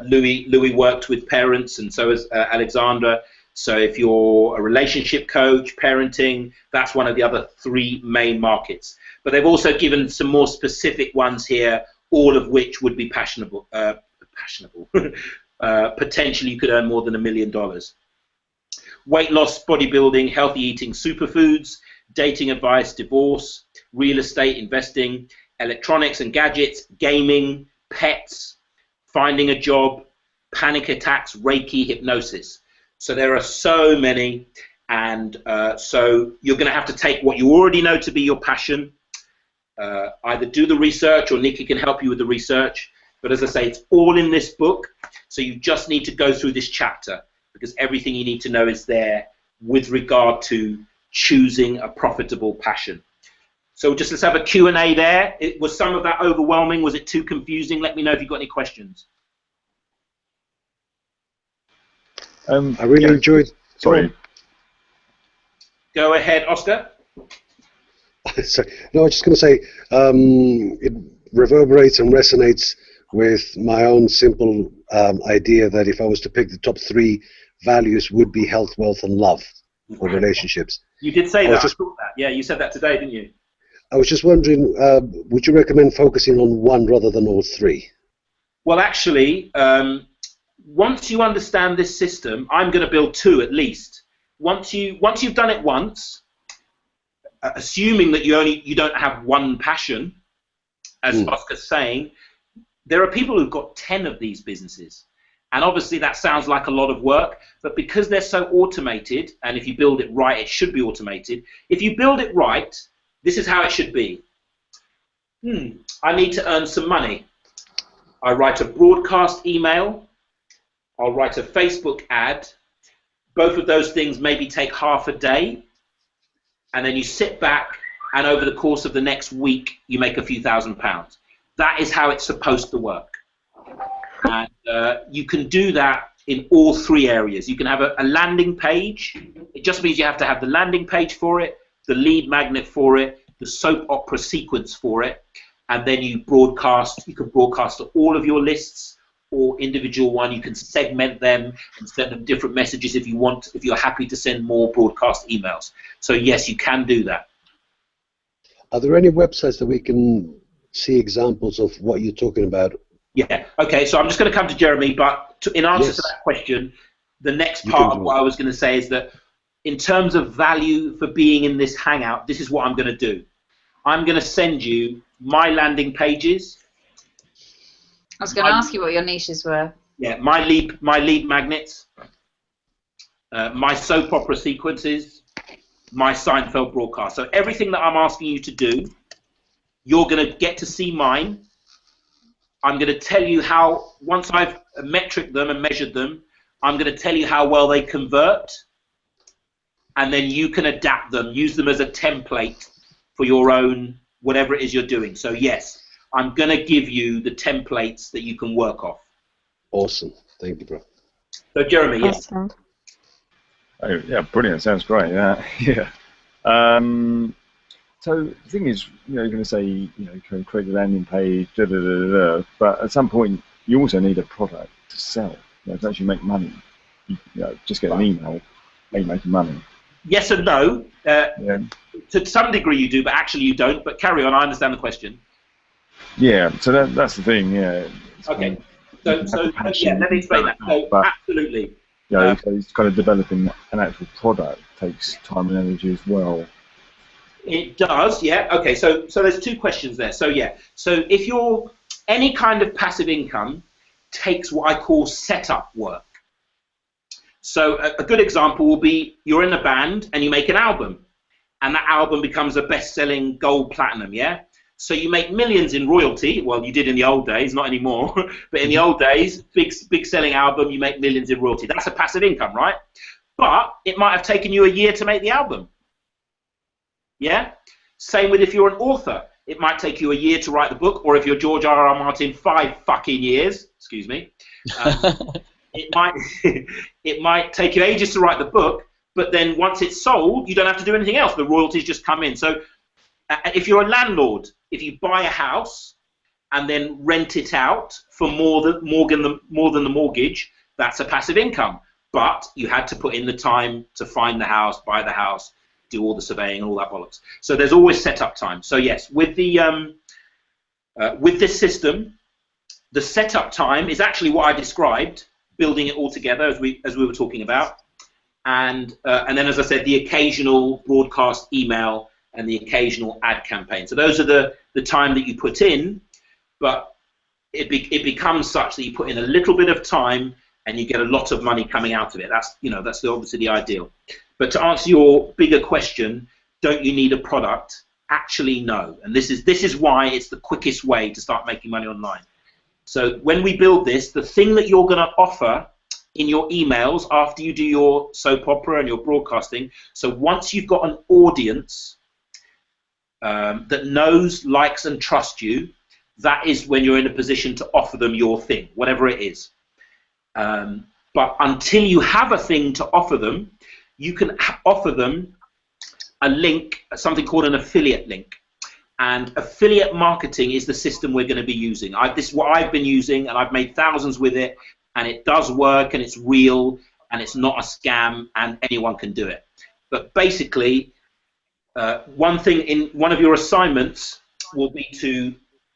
Louis worked with parents, and so has Alexandra. So if you're a relationship coach, parenting, that's one of the other 3 main markets. But they've also given some more specific ones here, all of which would be passionable. Potentially you could earn more than $1 million. Weight loss, bodybuilding, healthy eating, superfoods, dating advice, divorce, real estate, investing, electronics and gadgets, gaming, pets, finding a job, panic attacks, Reiki, hypnosis. So there are so many, and so you're going to have to take what you already know to be your passion, either do the research or Nikki can help you with the research. But as I say, it's all in this book, so you just need to go through this chapter because everything you need to know is there with regard to choosing a profitable passion. So just let's have a Q&A there. Was some of that overwhelming? Was it too confusing? Let me know if you've got any questions. I really enjoyed. Sorry. Go ahead, Oscar. Sorry. No, I was just going to say it reverberates and resonates with my own simple idea that if I was to pick the top 3 values would be health, wealth, and love, or relationships. You did say that. I thought that. Yeah, you said that today, didn't you? I was just wondering, would you recommend focusing on one rather than all 3? Well, actually, once you understand this system, I'm going to build 2 at least. Once you've done it once, assuming that you don't have one passion, as Oscar's saying, there are people who've got 10 of these businesses. And obviously that sounds like a lot of work, but because they're so automated, and if you build it right, it should be automated. If you build it right, this is how it should be. I need to earn some money. I write a broadcast email. I'll write a Facebook ad. Both of those things maybe take half a day. And then you sit back, and over the course of the next week, you make a few £1,000s. That is how it's supposed to work. And you can do that in all 3 areas. You can have a landing page. It just means you have to have the landing page for it, the lead magnet for it, the soap opera sequence for it, and then you broadcast. You can broadcast to all of your lists or individual one. You can segment them and send them different messages if you want, if you're happy to send more broadcast emails. So yes, you can do that. Are there any websites that we can see examples of what you're talking about? Yeah, okay, so I'm just going to come to Jeremy, but in answer to that question, the next part of what I was going to say is that in terms of value for being in this Hangout, this is what I'm going to do. I'm going to send you my landing pages. I was going to ask you what your niches were. Yeah, my lead magnets, my soap opera sequences, my Seinfeld broadcast. So everything that I'm asking you to do, you're going to get to see mine. I'm going to tell you how, once I've metriced them and measured them, I'm going to tell you how well they convert, and then you can adapt them, use them as a template for your own, whatever it is you're doing. So yes, I'm going to give you the templates that you can work off. Awesome. Thank you, bro. So Jeremy, yes. Awesome. Oh, yeah, brilliant. Sounds great. Yeah. So the thing is, you're going to say, you can create a landing page, but at some point you also need a product to sell. to actually make money. Just get an email, ain't making money. Yes and no. Yeah. To some degree you do, but actually you don't. But carry on. I understand the question. Yeah. So that's the thing. Yeah. Okay. So yeah, let me explain that. So absolutely. It's kind of developing an actual product takes time and energy as well. It does, yeah. Okay, so there's two questions there. So yeah, so if you're any kind of passive income takes what I call setup work. So a good example will be you're in a band and you make an album, and that album becomes a best-selling gold platinum, yeah. So you make millions in royalty. Well, you did in the old days, not anymore. But in the old days, big selling album, you make millions in royalty. That's a passive income, right? But it might have taken you a year to make the album. Yeah? Same with if you're an author. It might take you a year to write the book, or if you're George R.R. Martin, 5 fucking years. Excuse me. It might take you ages to write the book, but then once it's sold, you don't have to do anything else. The royalties just come in. So if you're a landlord, if you buy a house and then rent it out for more than the mortgage, that's a passive income. But you had to put in the time to find the house, buy the house, do all the surveying and all that bollocks. So there's always setup time. So yes, with this system, the setup time is actually what I described, building it all together as we were talking about, and then, as I said, the occasional broadcast email and the occasional ad campaign. So those are the time that you put in, but it becomes such that you put in a little bit of time and you get a lot of money coming out of it. That's obviously the ideal. But to answer your bigger question, don't you need a product? Actually, no. And this is why it's the quickest way to start making money online. So when we build this, the thing that you're going to offer in your emails after you do your soap opera and your broadcasting, so once you've got an audience that knows, likes, and trusts you, that is when you're in a position to offer them your thing, whatever it is. But until you have a thing to offer them, you can offer them a link, something called an affiliate link. And affiliate marketing is the system we're going to be using. This is what I've been using, and I've made thousands with it, and it does work, and it's real, and it's not a scam, and anyone can do it. But basically, one thing in one of your assignments will be to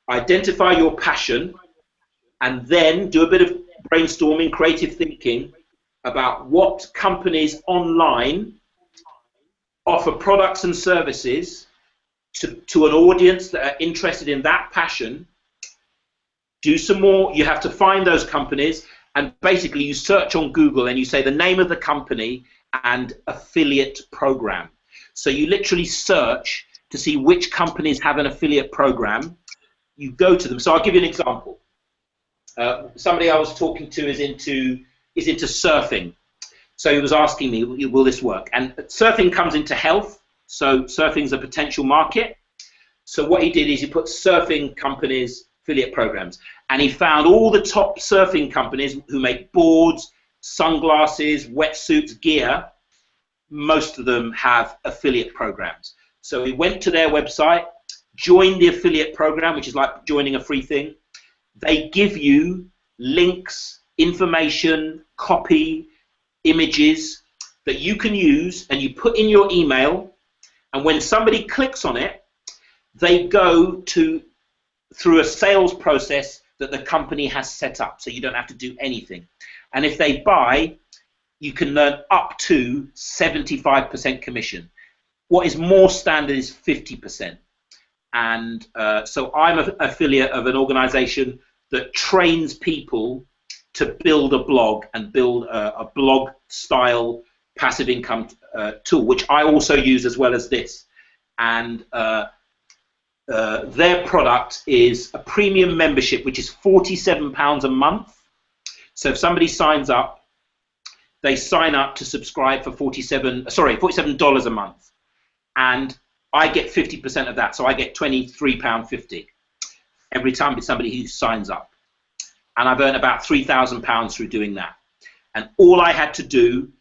identify your passion and then do a bit of brainstorming, creative thinking about what companies online offer products and services to an audience that are interested in that passion. Do some more. You have to find those companies, and basically you search on Google and you say the name of the company and affiliate program. So you literally search to see which companies have an affiliate program. You go to them. So I'll give you an example. Somebody I was talking to is into surfing. So he was asking me, will this work? And surfing comes into health. So surfing's a potential market. So what he did is he put surfing companies' affiliate programs, and he found all the top surfing companies who make boards, sunglasses, wetsuits, gear. Most of them have affiliate programs. So he went to their website, joined the affiliate program, which is like joining a free thing. They give you links, information, copy, images that you can use, and you put in your email. And when somebody clicks on it, they go through a sales process that the company has set up, so you don't have to do anything. And if they buy, you can earn up to 75% commission. What is more standard is 50%. And so I'm an affiliate of an organization that trains people to build a blog and build a blog-style passive income tool, which I also use as well as this. And their product is a premium membership, which is £47 a month. So if somebody signs up, they sign up to subscribe for $47 a month, and I get 50% of that. So I get £23.50 every time it's somebody who signs up, and I've earned about £3,000 through doing that. And all I had to do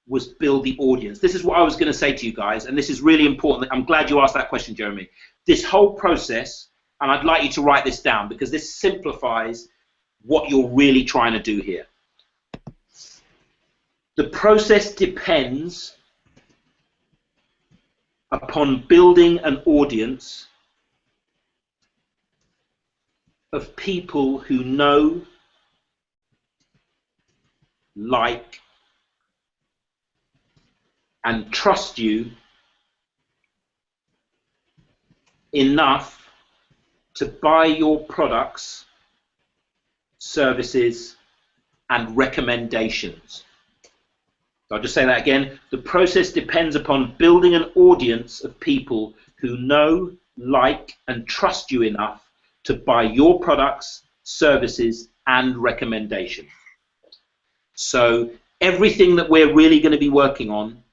was build the audience. This is what I was going to say to you guys, and this is really important. I'm glad you asked that question, Jeremy. This whole process, and I'd like you to write this down because this simplifies what you're really trying to do here. The process depends upon building an audience of people who know, like, and trust you enough to buy your products, services, and recommendations. So I'll just say that again. The process depends upon building an audience of people who know, like, and trust you enough to buy your products, services, and recommendations. So everything that we're really going to be working on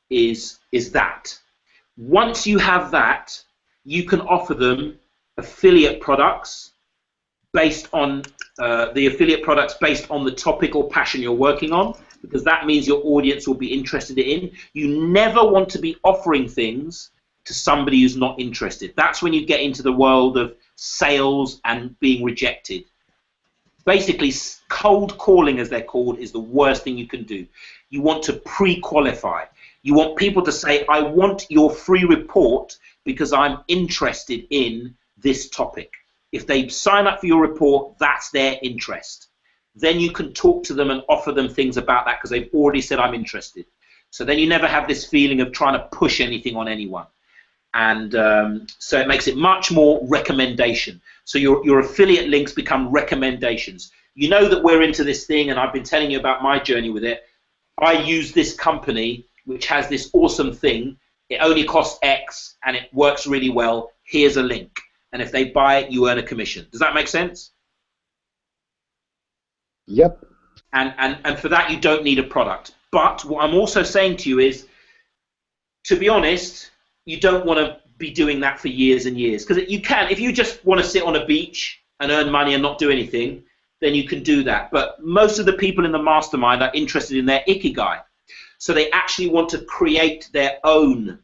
is that. Once you have that, you can offer them affiliate products based on the topic or passion you're working on, because that means your audience will be interested in. You never want to be offering things to somebody who's not interested. That's when you get into the world of sales and being rejected. Basically, cold calling, as they're called, is the worst thing you can do. You want to pre-qualify. You want people to say, I want your free report because I'm interested in this topic. If they sign up for your report, that's their interest. Then you can talk to them and offer them things about that because they've already said, I'm interested. So then you never have this feeling of trying to push anything on anyone. And so it makes it much more recommendation. So your affiliate links become recommendations. You know that we're into this thing, and I've been telling you about my journey with it. I use this company, which has this awesome thing. It only costs X, and it works really well. Here's a link. And if they buy it, you earn a commission. Does that make sense? Yep. And for that, you don't need a product. But what I'm also saying to you is, to be honest, you don't want to be doing that for years and years. Because you can, if you just want to sit on a beach and earn money and not do anything, then you can do that. But most of the people in the mastermind are interested in their ikigai. So they actually want to create their own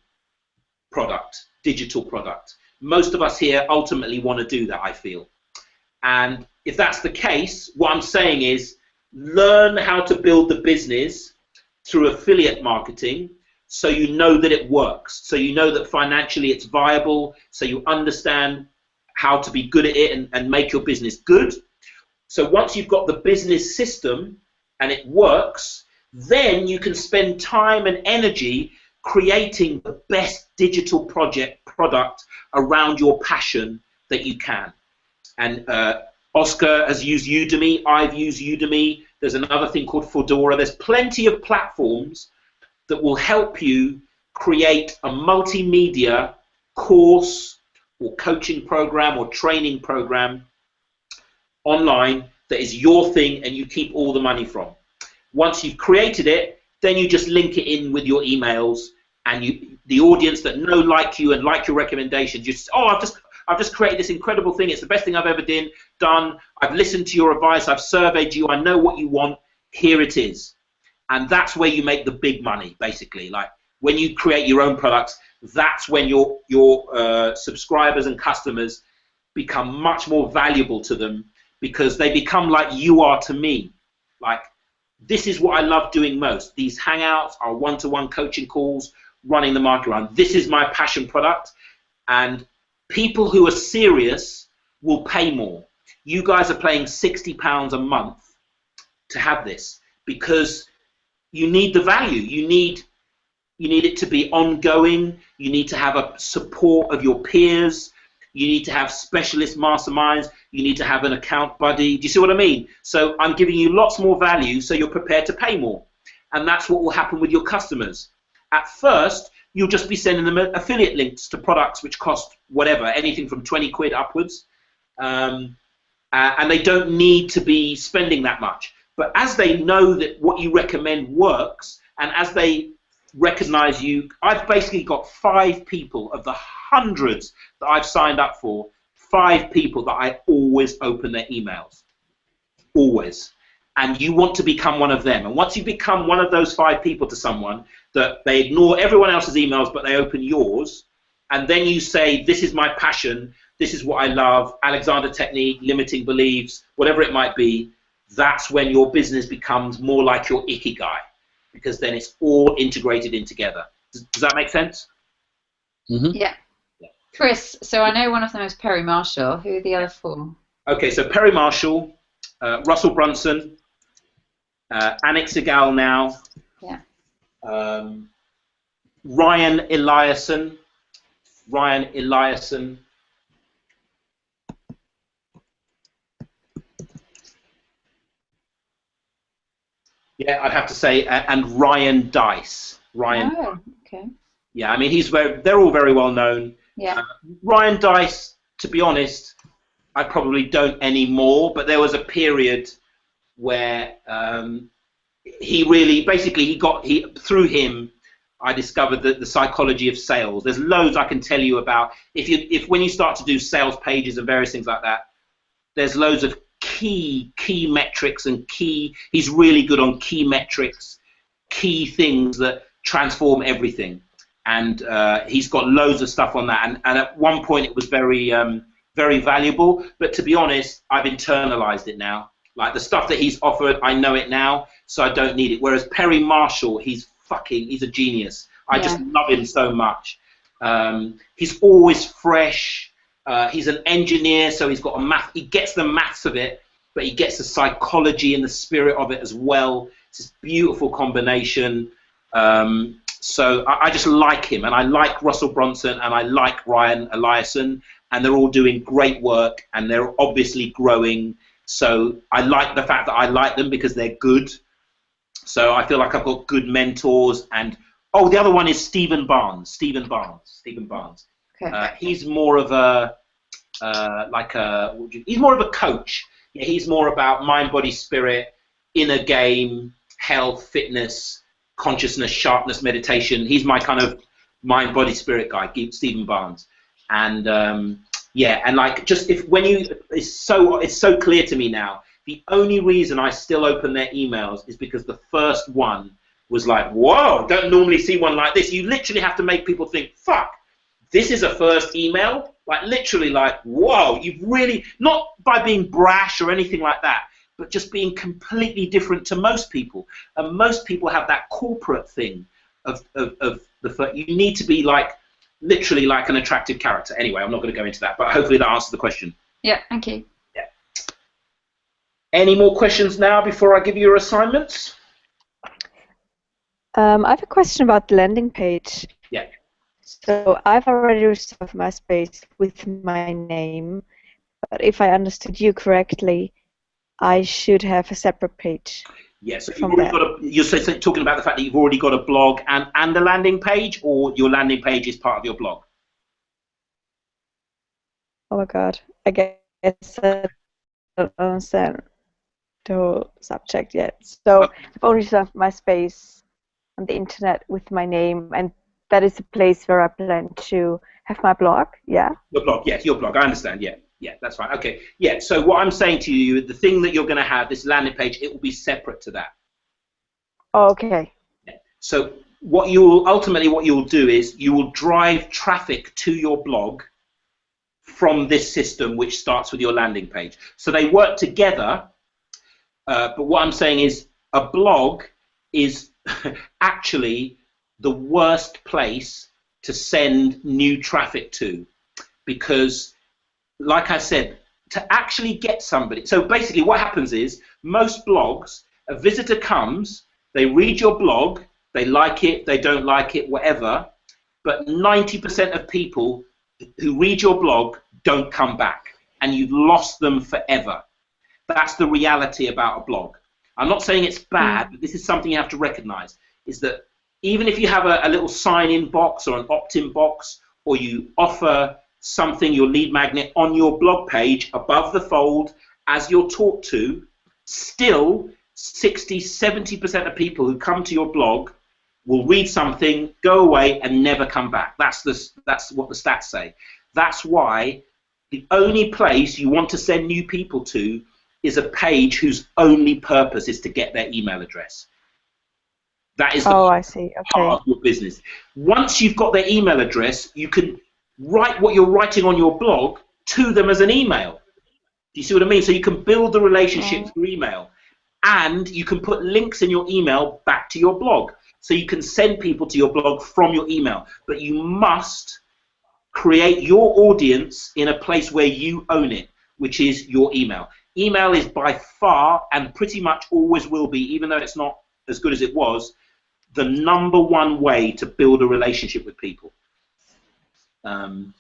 product, digital product. Most of us here ultimately want to do that, I feel. And if that's the case, what I'm saying is learn how to build the business through affiliate marketing so you know that it works, so you know that financially it's viable, so you understand how to be good at it and make your business good. So once you've got the business system and it works, then you can spend time and energy creating the best digital product around your passion that you can. And Oscar has used Udemy, I've used Udemy, there's another thing called Fedora. There's plenty of platforms that will help you create a multimedia course or coaching program or training program online that is your thing and you keep all the money from. Once you've created it, then you just link it in with your emails, and the audience that know, like you, and like your recommendations, you say, oh, I've just created this incredible thing. It's the best thing I've ever done. I've listened to your advice. I've surveyed you. I know what you want. Here it is. And that's where you make the big money, basically. Like when you create your own products, that's when your subscribers and customers become much more valuable to them, because they become like you are to me. Like, this is what I love doing most. These Hangouts, our one-to-one coaching calls, running the market around. This is my passion product. And people who are serious will pay more. You guys are paying £60 a month to have this because you need the value. You need it to be ongoing. You need to have a support of your peers. You need to have specialist masterminds. You need to have an account buddy. Do you see what I mean? So I'm giving you lots more value so you're prepared to pay more. And that's what will happen with your customers. At first, you'll just be sending them affiliate links to products which cost whatever, anything from 20 quid upwards. And they don't need to be spending that much. But as they know that what you recommend works, and as they recognize you, I've basically got 5 people of the hundreds that I've signed up for, 5 people that I always open their emails. Always. And you want to become one of them. And once you become one of those 5 people to someone, that they ignore everyone else's emails but they open yours, and then you say, this is my passion, this is what I love, Alexander Technique, limiting beliefs, whatever it might be, that's when your business becomes more like your ikigai. because then it's all integrated in together. Does that make sense? Mm-hmm. Yeah. Chris, so I know one of them is Perry Marshall. Who are the other 4? Okay, so Perry Marshall, Russell Brunson, Anik Segal now, Yeah. Ryan Eliason. Yeah, I'd have to say, and Ryan Dice. Oh, okay. Yeah, I mean, they're all very well known. Yeah. Ryan Dice, to be honest, I probably don't anymore, but there was a period where he really, basically, through him, I discovered the psychology of sales. There's loads I can tell you about. When you start to do sales pages and various things like that, there's loads of key metrics and he's really good on key metrics, key things that transform everything. And he's got loads of stuff on that. And at one point it was very, very valuable. But to be honest, I've internalized it now. Like the stuff that he's offered, I know it now, so I don't need it. Whereas Perry Marshall, he's a genius. I just love him so much. He's always fresh. He's an engineer, so he's got he gets the maths of it, but he gets the psychology and the spirit of it as well. It's this beautiful combination. So I just like him, and I like Russell Brunson, and I like Ryan Eliason, and they're all doing great work, and they're obviously growing. So I like the fact that I like them because they're good. So I feel like I've got good mentors. And the other one is Stephen Barnes. Stephen Barnes. Okay. He's more of he's more of a coach. Yeah, he's more about mind, body, spirit, inner game, health, fitness, consciousness, sharpness, meditation. He's my kind of mind, body, spirit guy, Stephen Barnes. And and like it's so clear to me now. The only reason I still open their emails is because the first one was like, whoa, don't normally see one like this. You literally have to make people think, fuck, this is a first email? Like literally like, whoa, you've really, not by being brash or anything like that, but just being completely different to most people. And most people have that corporate thing of the first. You need to be like, literally like an attractive character. Anyway, I'm not going to go into that, but hopefully that answers the question. Yeah, thank you. Yeah. Any more questions now before I give you your assignments? I have a question about the landing page. Yeah. So I've already reserved my space with my name, but if I understood you correctly, I should have a separate page. Yes, yeah, so you're talking about the fact that you've already got a blog and a landing page, or your landing page is part of your blog? Oh my god, I guess I don't understand the whole subject yet. So I've only reserved my space on the internet with my name, and that is a place where I plan to have my blog, yeah? Your blog, yes, your blog, I understand, yeah. Yeah, that's right. Okay. Yeah, so what I'm saying to you, the thing that you're going to have, this landing page, it will be separate to that. Oh, okay. Yeah. So what you'll do is you will drive traffic to your blog from this system, which starts with your landing page. So they work together, but what I'm saying is a blog is actually the worst place to send new traffic to, because like I said, to actually get somebody, so basically what happens is most blogs, a visitor comes, they read your blog, they like it, they don't like it, whatever, but 90% of people who read your blog don't come back, and you've lost them forever. That's the reality about a blog. I'm not saying it's bad, but this is something you have to recognize, is that even if you have a little sign-in box or an opt-in box, or you offer something, your lead magnet, on your blog page above the fold as you're talked to, still 60-70% of people who come to your blog will read something, go away, and never come back. That's what the stats say. That's why the only place you want to send new people to is a page whose only purpose is to get their email address. That is the I see. Okay. part of your business. Once you've got their email address, you can write what you're writing on your blog to them as an email. Do you see what I mean? So you can build the relationship through email. and you can put links in your email back to your blog. So you can send people to your blog from your email, but you must create your audience in a place where you own it, which is your email. Email is by far, and pretty much always will be, even though it's not as good as it was, the #1 way to build a relationship with people. Does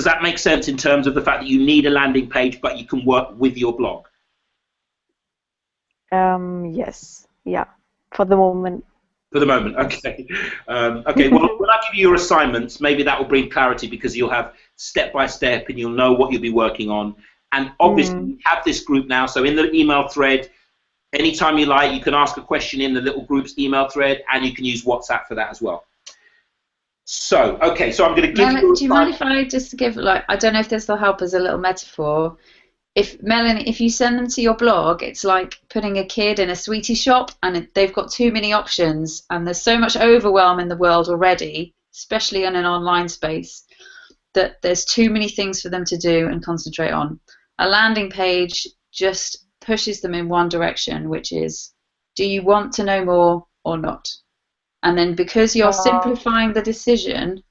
that make sense in terms of the fact that you need a landing page, but you can work with your blog? Yes. Yeah. For the moment. For the moment, okay. Okay, well, when I give you your assignments, maybe that will bring clarity, because you'll have step by step and you'll know what you'll be working on. And obviously, we have this group now, so in the email thread, anytime you like, you can ask a question in the little group's email thread, and you can use WhatsApp for that as well. So, okay, so I'm going to give you... Do you mind if I just give, like, I don't know if this will help as a little metaphor. Melanie, if you send them to your blog, it's like putting a kid in a sweetie shop, and they've got too many options, and there's so much overwhelm in the world already, especially in an online space, that there's too many things for them to do and concentrate on. A landing page just pushes them in one direction, which is, do you want to know more or not? And then because you're simplifying the decision,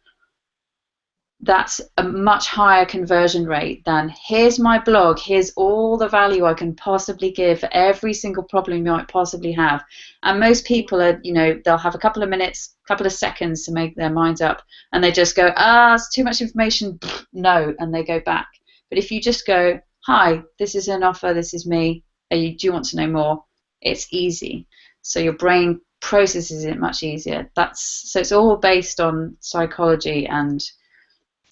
that's a much higher conversion rate than, here's my blog, here's all the value I can possibly give for every single problem you might possibly have. And most people are, they'll have a couple of minutes, couple of seconds to make their minds up, and they just go, it's too much information, no, and they go back. But if you just go, hi, this is an offer, this is me, do you want to know more? It's easy. So your brain processes it much easier. So it's all based on psychology and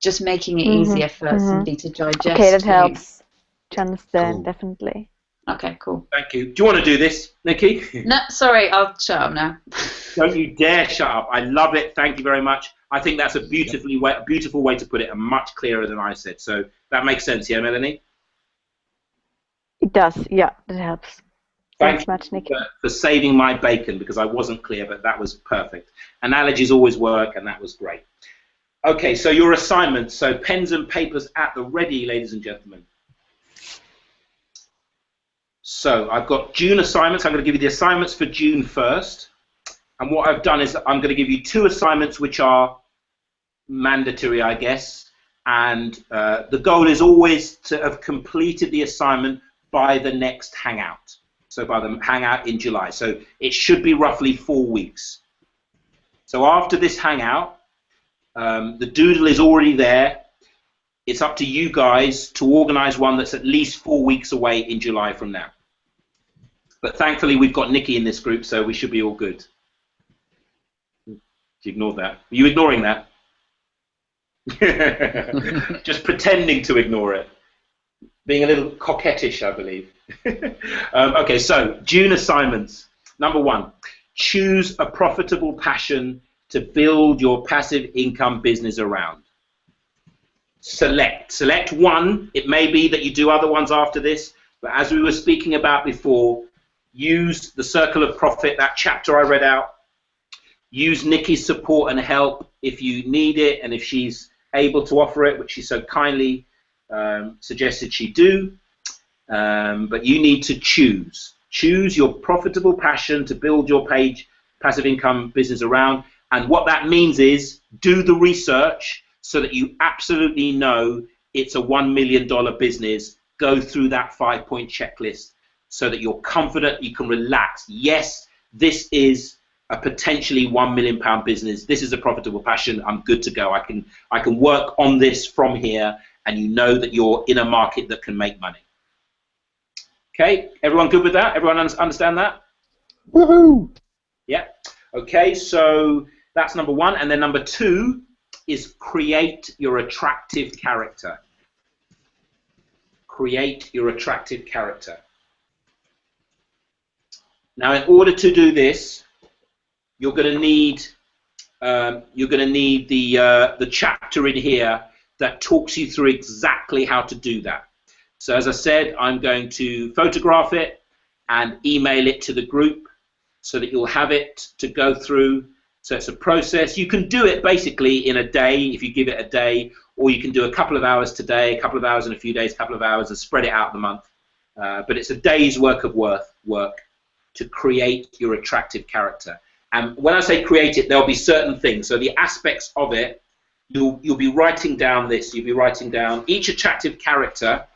just making it easier for somebody to digest. Okay, that helps to understand, definitely. Okay, cool. Thank you. Do you want to do this, Nikki? No, sorry, I'll shut up now. Don't you dare shut up. I love it. Thank you very much. I think that's a beautiful way to put it, and much clearer than I said. So that makes sense, yeah, Melanie? It does, yeah, that helps. Thanks much, Nikki. For saving my bacon, because I wasn't clear, but that was perfect. Analogies always work, and that was great. Okay, so your assignments. So pens and papers at the ready, ladies and gentlemen. So I've got June assignments. I'm going to give you the assignments for June first. And what I've done is I'm going to give you 2 assignments which are mandatory, I guess. And the goal is always to have completed the assignment by the next Hangout. So by the Hangout in July. So it should be roughly 4 weeks. So after this Hangout, the doodle is already there. It's up to you guys to organize one that's at least 4 weeks away in July from now. But thankfully, we've got Nikki in this group, so we should be all good. You ignored that. Are you ignoring that? Just pretending to ignore it. Being a little coquettish, I believe. Okay, so June assignments. Number 1, choose a profitable passion to build your passive income business around. Select one. It may be that you do other ones after this, but as we were speaking about before, use the circle of profit, that chapter I read out. Use Nikki's support and help if you need it, and if she's able to offer it, which she so kindly suggested she do. But you need to choose. Choose your profitable passion to build your passive income business around. And what that means is do the research so that you absolutely know it's a $1 million business. Go through that 5-point checklist so that you're confident, you can relax. Yes, this is a potentially £1 million business. This is a profitable passion. I'm good to go. I can work on this from here, and you know that you're in a market that can make money. Okay, everyone good with that? Everyone understand that? Woohoo! Yeah. Okay, so that's number 1, and then number 2 is create your attractive character. Create your attractive character. Now, in order to do this, you're going to need the chapter in here that talks you through exactly how to do that. So, as I said, I'm going to photograph it and email it to the group so that you'll have it to go through. So it's a process. You can do it basically in a day if you give it a day, or you can do a couple of hours today, a couple of hours in a few days, a couple of hours, and spread it out the month. but it's a day's work of work to create your attractive character. And when I say create it, there'll be certain things. So the aspects of it, you'll be writing down this. You'll be writing down each attractive character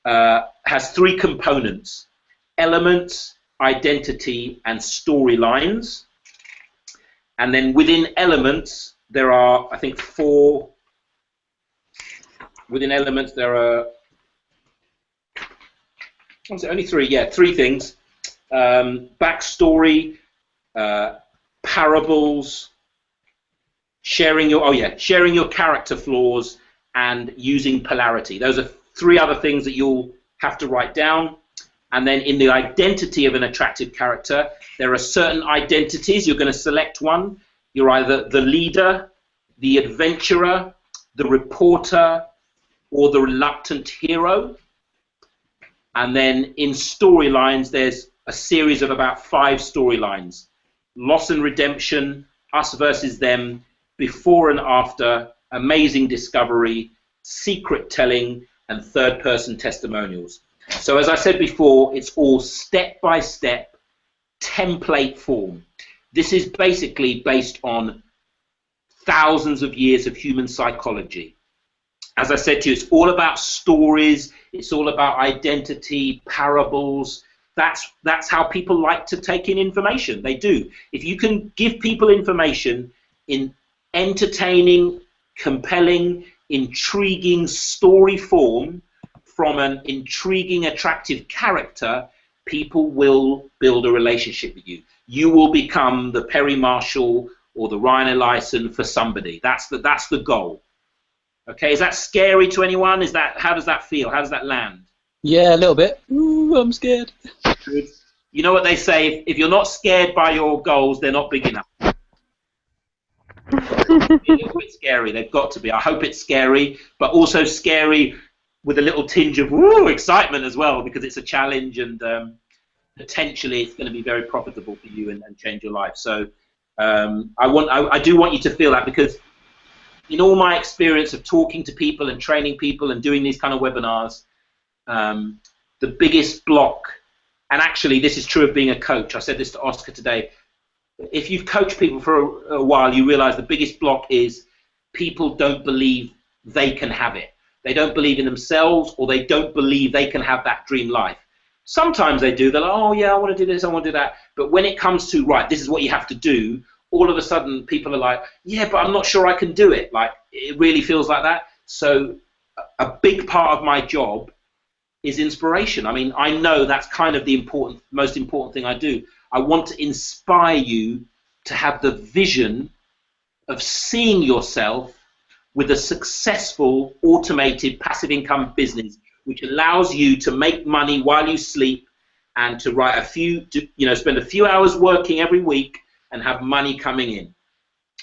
has 3 components: elements, identity, and storylines. And then within elements, there are, I think, 4. Within elements, there are, was it only 3? Yeah, 3 things: backstory, parables, sharing your character flaws, and using polarity. Those are 3 other things that you'll have to write down. And then in the identity of an attractive character, there are certain identities. You're going to select one. You're either the leader, the adventurer, the reporter, or the reluctant hero. And then in storylines, there's a series of about 5 storylines: loss and redemption, us versus them, before and after, amazing discovery, secret telling, and third-person testimonials. So as I said before, it's all step-by-step template form. This is basically based on thousands of years of human psychology. As I said to you, it's all about stories, it's all about identity, parables. That's how people like to take in information. They do. If you can give people information in entertaining, compelling, intriguing story form from an intriguing, attractive character, people will build a relationship with you. You will become the Perry Marshall or the Ryan Ellison for somebody. That's the goal. Okay, is that scary to anyone? How does that feel? How does that land? Yeah, a little bit. Ooh, I'm scared. Good. You know what they say, if you're not scared by your goals, they're not big enough. Be a little bit scary. They've got to be. I hope it's scary, but also scary with a little tinge of excitement as well, because it's a challenge and potentially it's going to be very profitable for you and change your life. So I do want you to feel that, because in all my experience of talking to people and training people and doing these kind of webinars, the biggest block, and actually this is true of being a coach, I said this to Oscar today, if you've coached people for a while, you realize the biggest block is people don't believe they can have it. They don't believe in themselves, or they don't believe they can have that dream life. Sometimes they do. They're like, oh yeah, I want to do this, I want to do that. But when it comes to, right, this is what you have to do, all of a sudden people are like, yeah, but I'm not sure I can do it. Like, it really feels like that. So a big part of my job is inspiration. I mean, I know that's kind of the most important thing I do. I want to inspire you to have the vision of seeing yourself with a successful, automated, passive income business, which allows you to make money while you sleep and to spend a few hours working every week and have money coming in.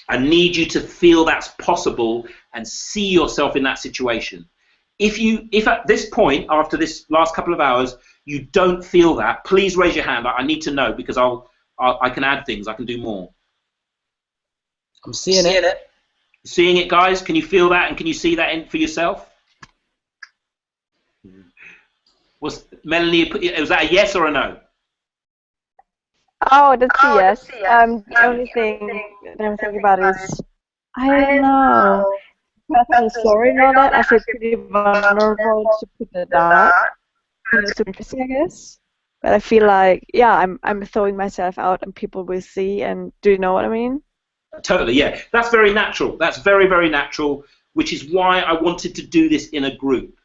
I need you to feel that's possible and see yourself in that situation. If at this point, after this last couple of hours, you don't feel that, please raise your hand. I need to know, because I can add things, I can do more. I'm seeing it. Seeing it, guys? Can you feel that, and can you see that for yourself? Was Melanie, was that a yes or a no? Oh, that's a yes. The only thing that I'm thinking about is, I don't know. That's a story and all that. I feel pretty vulnerable to put it out. It's interesting, I guess. But I feel like, yeah, I'm throwing myself out and people will see. And do you know what I mean? Totally, yeah. That's very natural. That's very, very natural, which is why I wanted to do this in a group.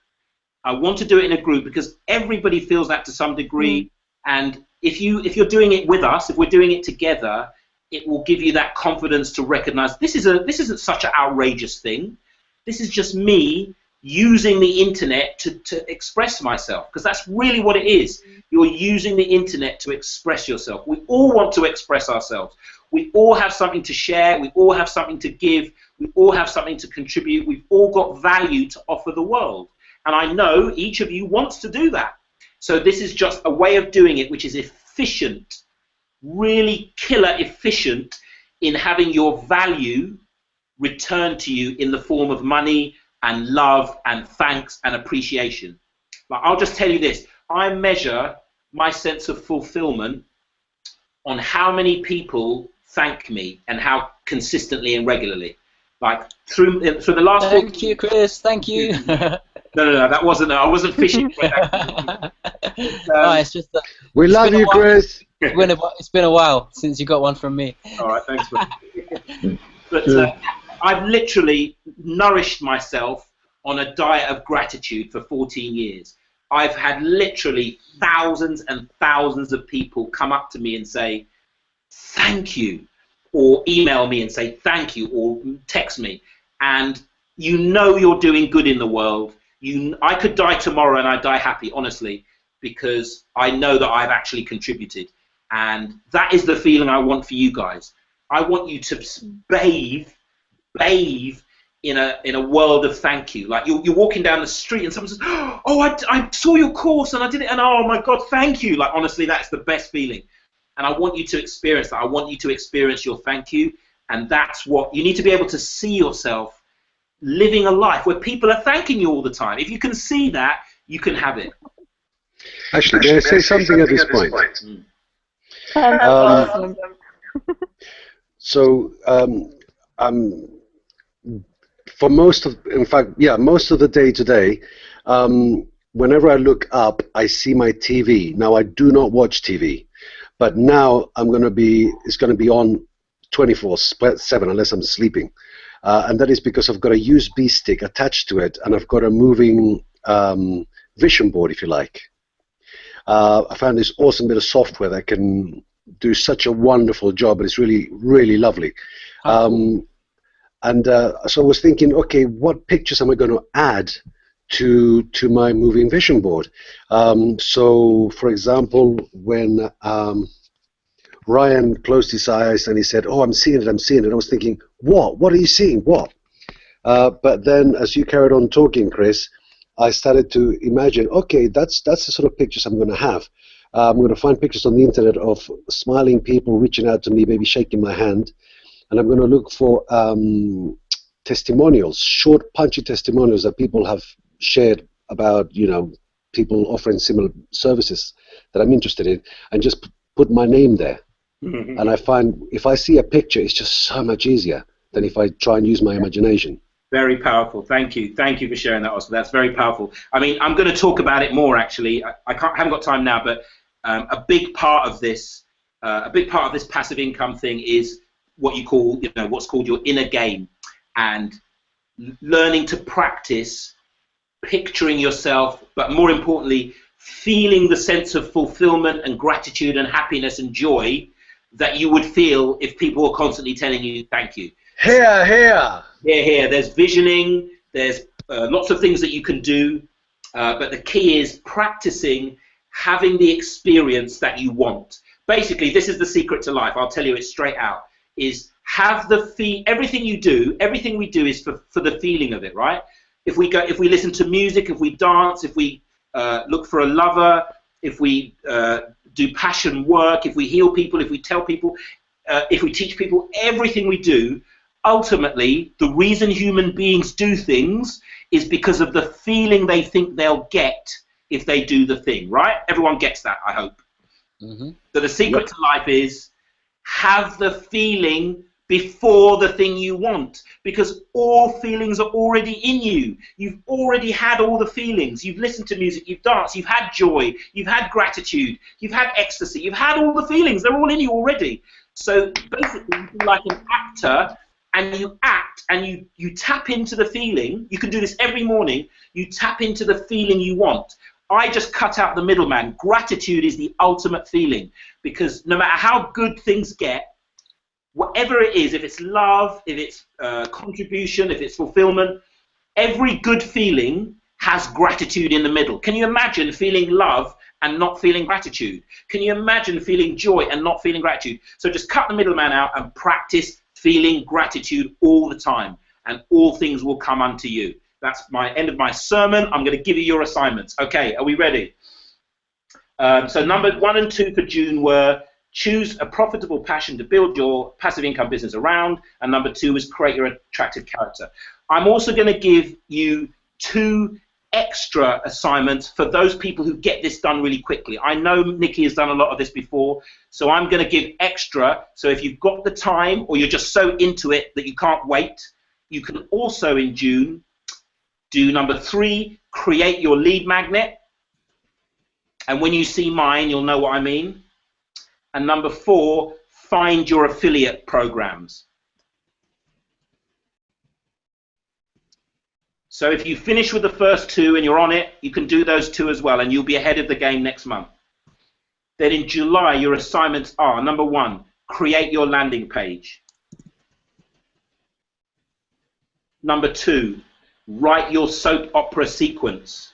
I want to do it in a group because everybody feels that to some degree. And if you're doing it with us, if we're doing it together, it will give you that confidence to recognize this isn't such an outrageous thing. This is just me using the internet to express myself, because that's really what it is. You're using the internet to express yourself. We all want to express ourselves. We all have something to share. We all have something to give. We all have something to contribute. We've all got value to offer the world. And I know each of you wants to do that. So this is just a way of doing it which is efficient, really killer efficient in having your value returned to you in the form of money and love and thanks and appreciation. Like, I'll just tell you this, I measure my sense of fulfillment on how many people thank me and how consistently and regularly. Like through the last. Thank you, Chris. Thank you. No, that wasn't. I wasn't fishing for that. It's just that We love you, Chris. it's been a while since you got one from me. All right, thanks. But I've literally nourished myself on a diet of gratitude for 14 years. I've had literally thousands and thousands of people come up to me and say, thank you, or email me and say thank you, or text me. And you know you're doing good in the world. I could die tomorrow and I'd die happy, honestly, because I know that I've actually contributed. And that is the feeling I want for you guys. I want you to bathe in a world of thank you. Like you're walking down the street and someone says, oh, I saw your course and I did it, and oh my God, thank you. Like honestly, that's the best feeling. And I want you to experience that. I want you to experience your thank you. And that's what you need to be able to see yourself living a life where people are thanking you all the time. If you can see that, you can have it. Actually, may I say something at this point? Awesome. So, for most of the day today, whenever I look up, I see my TV. Now, I do not watch TV, but now it's going to be on 24/7 unless I'm sleeping. And that is because I've got a USB stick attached to it, and I've got a moving vision board, if you like. I found this awesome bit of software that can do such a wonderful job, and it's really, really lovely. So I was thinking, okay, what pictures am I going to add to my moving vision board? So, for example, when Ryan closed his eyes and he said, "Oh, I'm seeing it, I'm seeing it," I was thinking, what? What are you seeing? What? But then, as you carried on talking, Chris, I started to imagine, okay, that's the sort of pictures I'm going to have. I'm going to find pictures on the internet of smiling people reaching out to me, maybe shaking my hand, and I'm going to look for testimonials, short, punchy testimonials that people have shared about, people offering similar services that I'm interested in, and just put my name there. Mm-hmm. And I find if I see a picture, it's just so much easier than if I try and use my imagination. Very powerful. Thank you for sharing that, Oscar. That's very powerful. I mean, I'm going to talk about it more actually. I haven't got time now, but a big part of this passive income thing is what you call, what's called your inner game, and learning to practice picturing yourself, but more importantly, feeling the sense of fulfillment and gratitude and happiness and joy that you would feel if people were constantly telling you thank you. Here. There's visioning, there's lots of things that you can do, but the key is practicing having the experience that you want. Basically, this is the secret to life. I'll tell you it straight out, is have everything we do is for the feeling of it, right? If we listen to music, if we dance, if we look for a lover, if we do passion work, if we heal people, if we tell people, if we teach people, everything we do, ultimately, the reason human beings do things is because of the feeling they think they'll get if they do the thing, right? Everyone gets that, I hope. Mm-hmm. So the secret to life is have the feeling before the thing you want, because all feelings are already in you. You've already had all the feelings. You've listened to music, you've danced, you've had joy, you've had gratitude, you've had ecstasy, you've had all the feelings. They're all in you already. So basically, you feel like an actor, and you act and you tap into the feeling. You can do this every morning. You tap into the feeling you want. I just cut out the middleman. Gratitude is the ultimate feeling, because no matter how good things get, whatever it is, if it's love, if it's contribution, if it's fulfillment, every good feeling has gratitude in the middle. Can you imagine feeling love and not feeling gratitude? Can you imagine feeling joy and not feeling gratitude? So just cut the middleman out and practice feeling gratitude all the time, and all things will come unto you. That's my end of my sermon. I'm going to give you your assignments. Okay, are we ready? So number 1 and 2 for June were choose a profitable passion to build your passive income business around, and number 2 is create your attractive character. I'm also going to give you 2 extra assignments for those people who get this done really quickly. I know Nikki has done a lot of this before, so I'm going to give extra. So if you've got the time or you're just so into it that you can't wait, you can also in June do number 3, create your lead magnet. And when you see mine, you'll know what I mean. And number 4, find your affiliate programs. So if you finish with the first 2 and you're on it, you can do those 2 as well, and you'll be ahead of the game next month. Then in July, your assignments are, number 1, create your landing page. Number 2, write your soap opera sequence.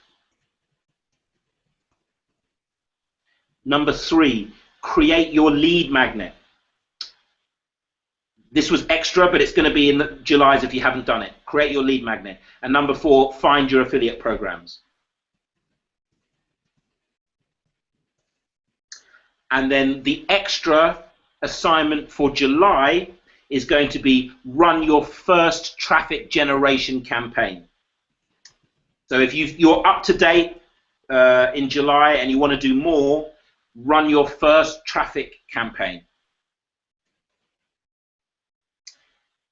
Number 3, create your lead magnet. This was extra, but it's going to be in July's if you haven't done it. Create your lead magnet. And number 4, find your affiliate programs. And then the extra assignment for July is going to be run your first traffic generation campaign. So if you're up to date in July and you want to do more, run your first traffic campaign.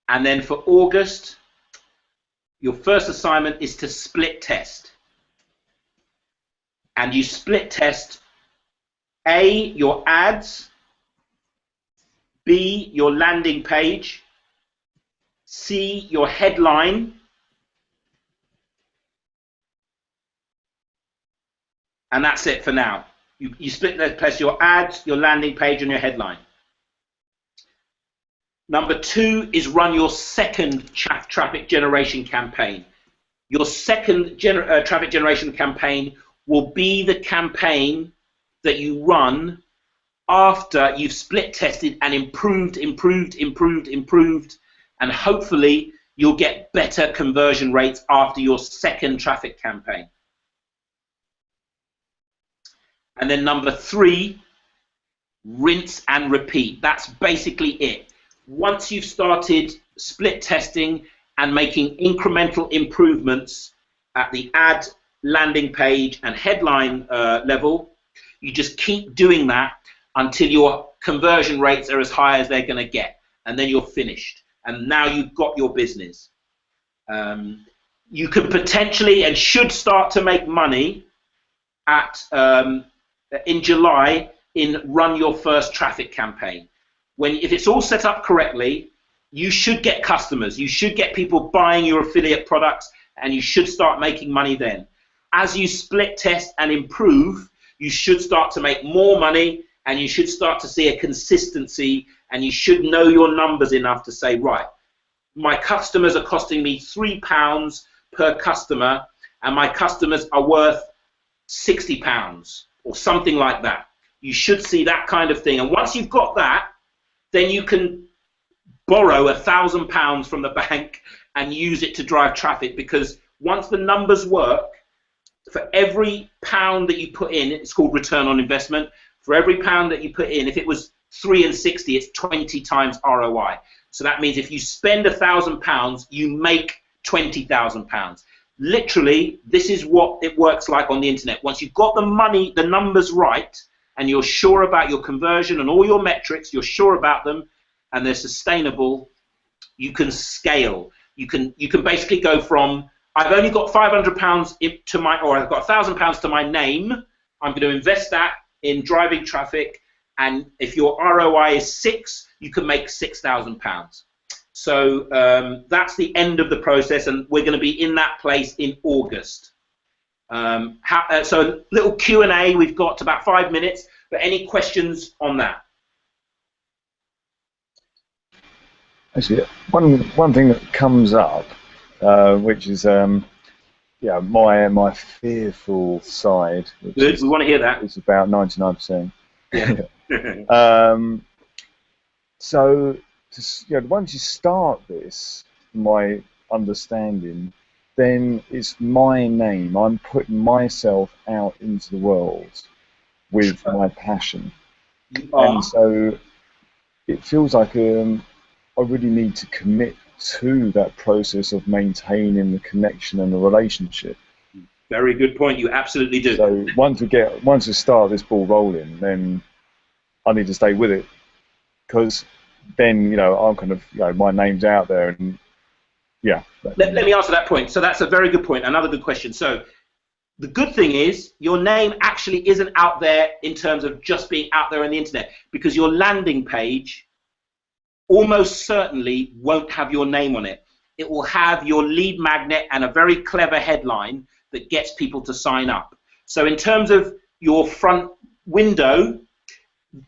And then for August, your first assignment is to split test. And you split test A, your ads, B, your landing page, C, your headline, and that's it for now. You split test your ads, your landing page, and your headline. Number 2 is run your second traffic generation campaign. Your second traffic generation campaign will be the campaign that you run after you've split tested and improved, and hopefully you'll get better conversion rates after your second traffic campaign. And then number 3, rinse and repeat. That's basically it. Once you've started split testing and making incremental improvements at the ad, landing page, and headline level, you just keep doing that until your conversion rates are as high as they're going to get, and then you're finished. And now you've got your business. You can potentially and should start to make money at in July in run your first traffic campaign. If it's all set up correctly, you should get customers. You should get people buying your affiliate products, and you should start making money then. As you split test and improve, you should start to make more money, and you should start to see a consistency, and you should know your numbers enough to say, right, my customers are costing me £3 per customer, and my customers are worth £60 or something like that. You should see that kind of thing. And once you've got that, then you can borrow £1,000 from the bank and use it to drive traffic, because once the numbers work, for every pound that you put in, it's called return on investment, for every pound that you put in, if it was 3 and 60, it's 20 times ROI. So that means if you spend £1,000, you make £20,000. Literally, this is what it works like on the internet. Once you've got the money, the numbers right, and you're sure about your conversion and all your metrics, you're sure about them, and they're sustainable, you can scale. You can basically go from, I've only got £500 to my, or I've got £1,000 to my name, I'm going to invest that in driving traffic, and if your ROI is 6, you can make £6,000. So that's the end of the process, and we're going to be in that place in August. So little Q&A, we've got about 5 minutes, but any questions on that? Actually, one thing that comes up, which is yeah, my fearful side. Good, we want to hear that. It's about 99%. Yeah. So, once you start this, my understanding, then it's my name. I'm putting myself out into the world with my passion. And so it feels like I really need to commit to that process of maintaining the connection and the relationship. Very good point. You absolutely do. So once we start this ball rolling, then I need to stay with it, because then I'm kind of my name's out there, and yeah. Let me answer that point. So that's a very good point. Another good question. So the good thing is your name actually isn't out there in terms of just being out there on the internet, because your landing page almost certainly won't have your name on it. It will have your lead magnet and a very clever headline that gets people to sign up. So in terms of your front window,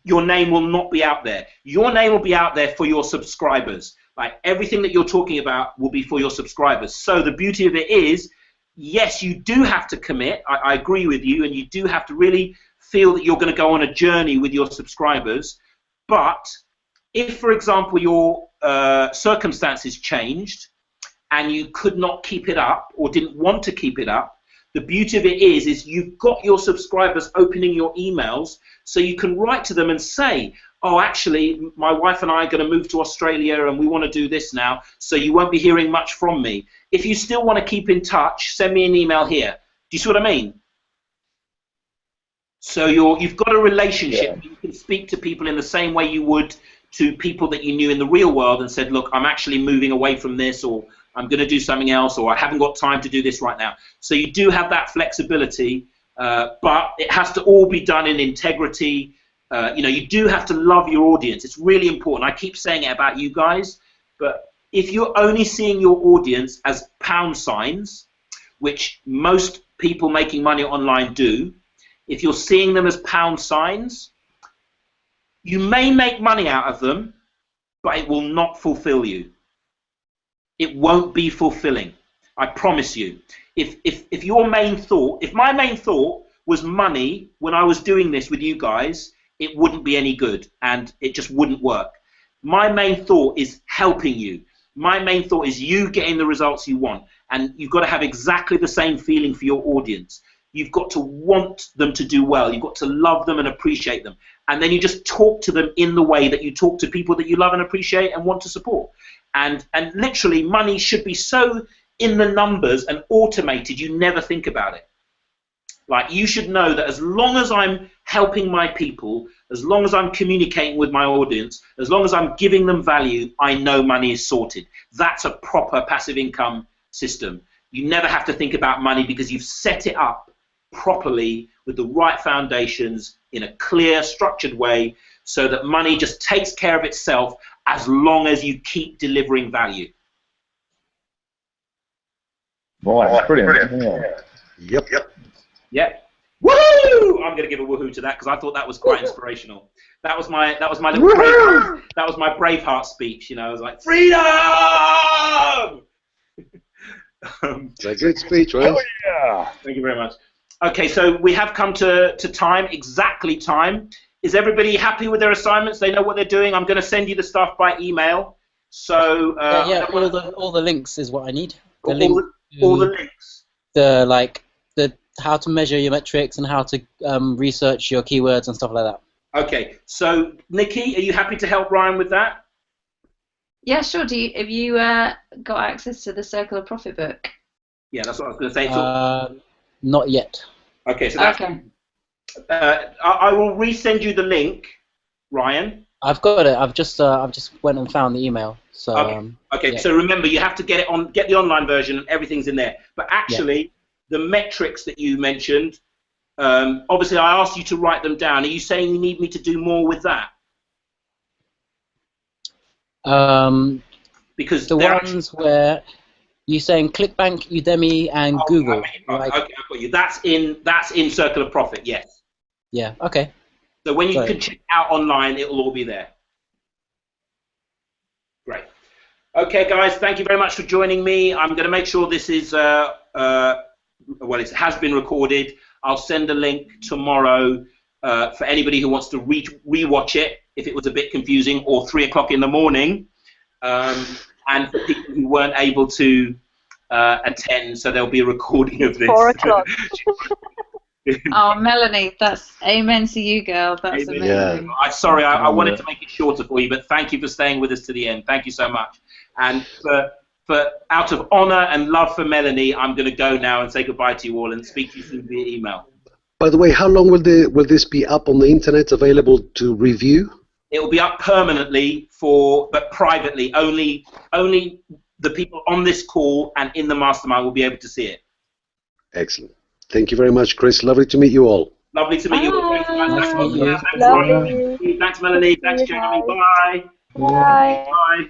your name will not be out there. Your name will be out there for your subscribers. Like everything that you're talking about will be for your subscribers. So the beauty of it is, yes, you do have to commit. I agree with you, and you do have to really feel that you're going to go on a journey with your subscribers. But if, for example, your circumstances changed and you could not keep it up or didn't want to keep it up, the beauty of it is you've got your subscribers opening your emails, so you can write to them and say, oh, actually, my wife and I are going to move to Australia and we want to do this now, so you won't be hearing much from me. If you still want to keep in touch, send me an email here. Do you see what I mean? So you've got a relationship. Yeah. You can speak to people in the same way you would to people that you knew in the real world and said, look, I'm actually moving away from this, or I'm going to do something else, or I haven't got time to do this right now. So you do have that flexibility, but it has to all be done in integrity. You do have to love your audience. It's really important. I keep saying it about you guys, but if you're only seeing your audience as pound signs, which most people making money online do, if you're seeing them as pound signs, you may make money out of them, but it will not fulfill you. It won't be fulfilling. I promise you. If your main thought, if my main thought was money when I was doing this with you guys, it wouldn't be any good and it just wouldn't work. My main thought is helping you. My main thought is you getting the results you want, and you've got to have exactly the same feeling for your audience. You've got to want them to do well. You've got to love them and appreciate them. And then you just talk to them in the way that you talk to people that you love and appreciate and want to support. And literally, money should be so in the numbers and automated, you never think about it. Like, you should know that as long as I'm helping my people, as long as I'm communicating with my audience, as long as I'm giving them value, I know money is sorted. That's a proper passive income system. You never have to think about money because you've set it up properly with the right foundations in a clear, structured way, so that money just takes care of itself as long as you keep delivering value. Right, brilliant. Yeah. Yep. Woohoo! I'm going to give a woohoo to that because I thought that was quite inspirational. That was my little Braveheart, that was my Braveheart speech. I was like, freedom! It's a good speech, right? Oh, yeah. Thank you very much. Okay, so we have come to time, exactly time. Is everybody happy with their assignments? They know what they're doing? I'm going to send you the stuff by email. So all the links is what I need. All the links. The how to measure your metrics and how to research your keywords and stuff like that. Okay, so Nikki, are you happy to help Ryan with that? Yeah, sure. Have you got access to the Circle of Profit book? Yeah, that's what I was going to say. Not yet. Okay, so that's, okay. I will resend you the link, Ryan. I've got it. I've just went and found the email. So okay. Yeah. So remember, you have to get the online version, and everything's in there. But actually, the metrics that you mentioned, obviously, I asked you to write them down. Are you saying you need me to do more with that? Because the ones where you're saying ClickBank, Udemy, and Google. Okay, I've got you. That's in Circle of Profit. Yes. Yeah. Okay. So when you can check out online, it will all be there. Great. Okay, guys, thank you very much for joining me. I'm going to make sure this is, well, it has been recorded. I'll send a link tomorrow for anybody who wants to re-watch it if it was a bit confusing, or 3 o'clock in the morning, and for people who weren't able to attend, so there'll be a recording of this. 4 o'clock. Oh, Melanie, that's amen to you, girl. That's Amen. amazing. Yeah. I wanted to make it shorter for you, but thank you for staying with us to the end. Thank you so much. And for out of honor and love for Melanie, I'm going to go now and say goodbye to you all and speak to you soon via email. By the way, how long will this be up on the internet, available to review? It will be up permanently, but privately. Only the people on this call and in the mastermind will be able to see it. Excellent. Thank you very much, Chris. Lovely to meet you all. Lovely to meet you all. Thanks, guys. Nice to meet you. Thanks, Melanie. Thanks, Jeremy. Bye. Bye. Bye.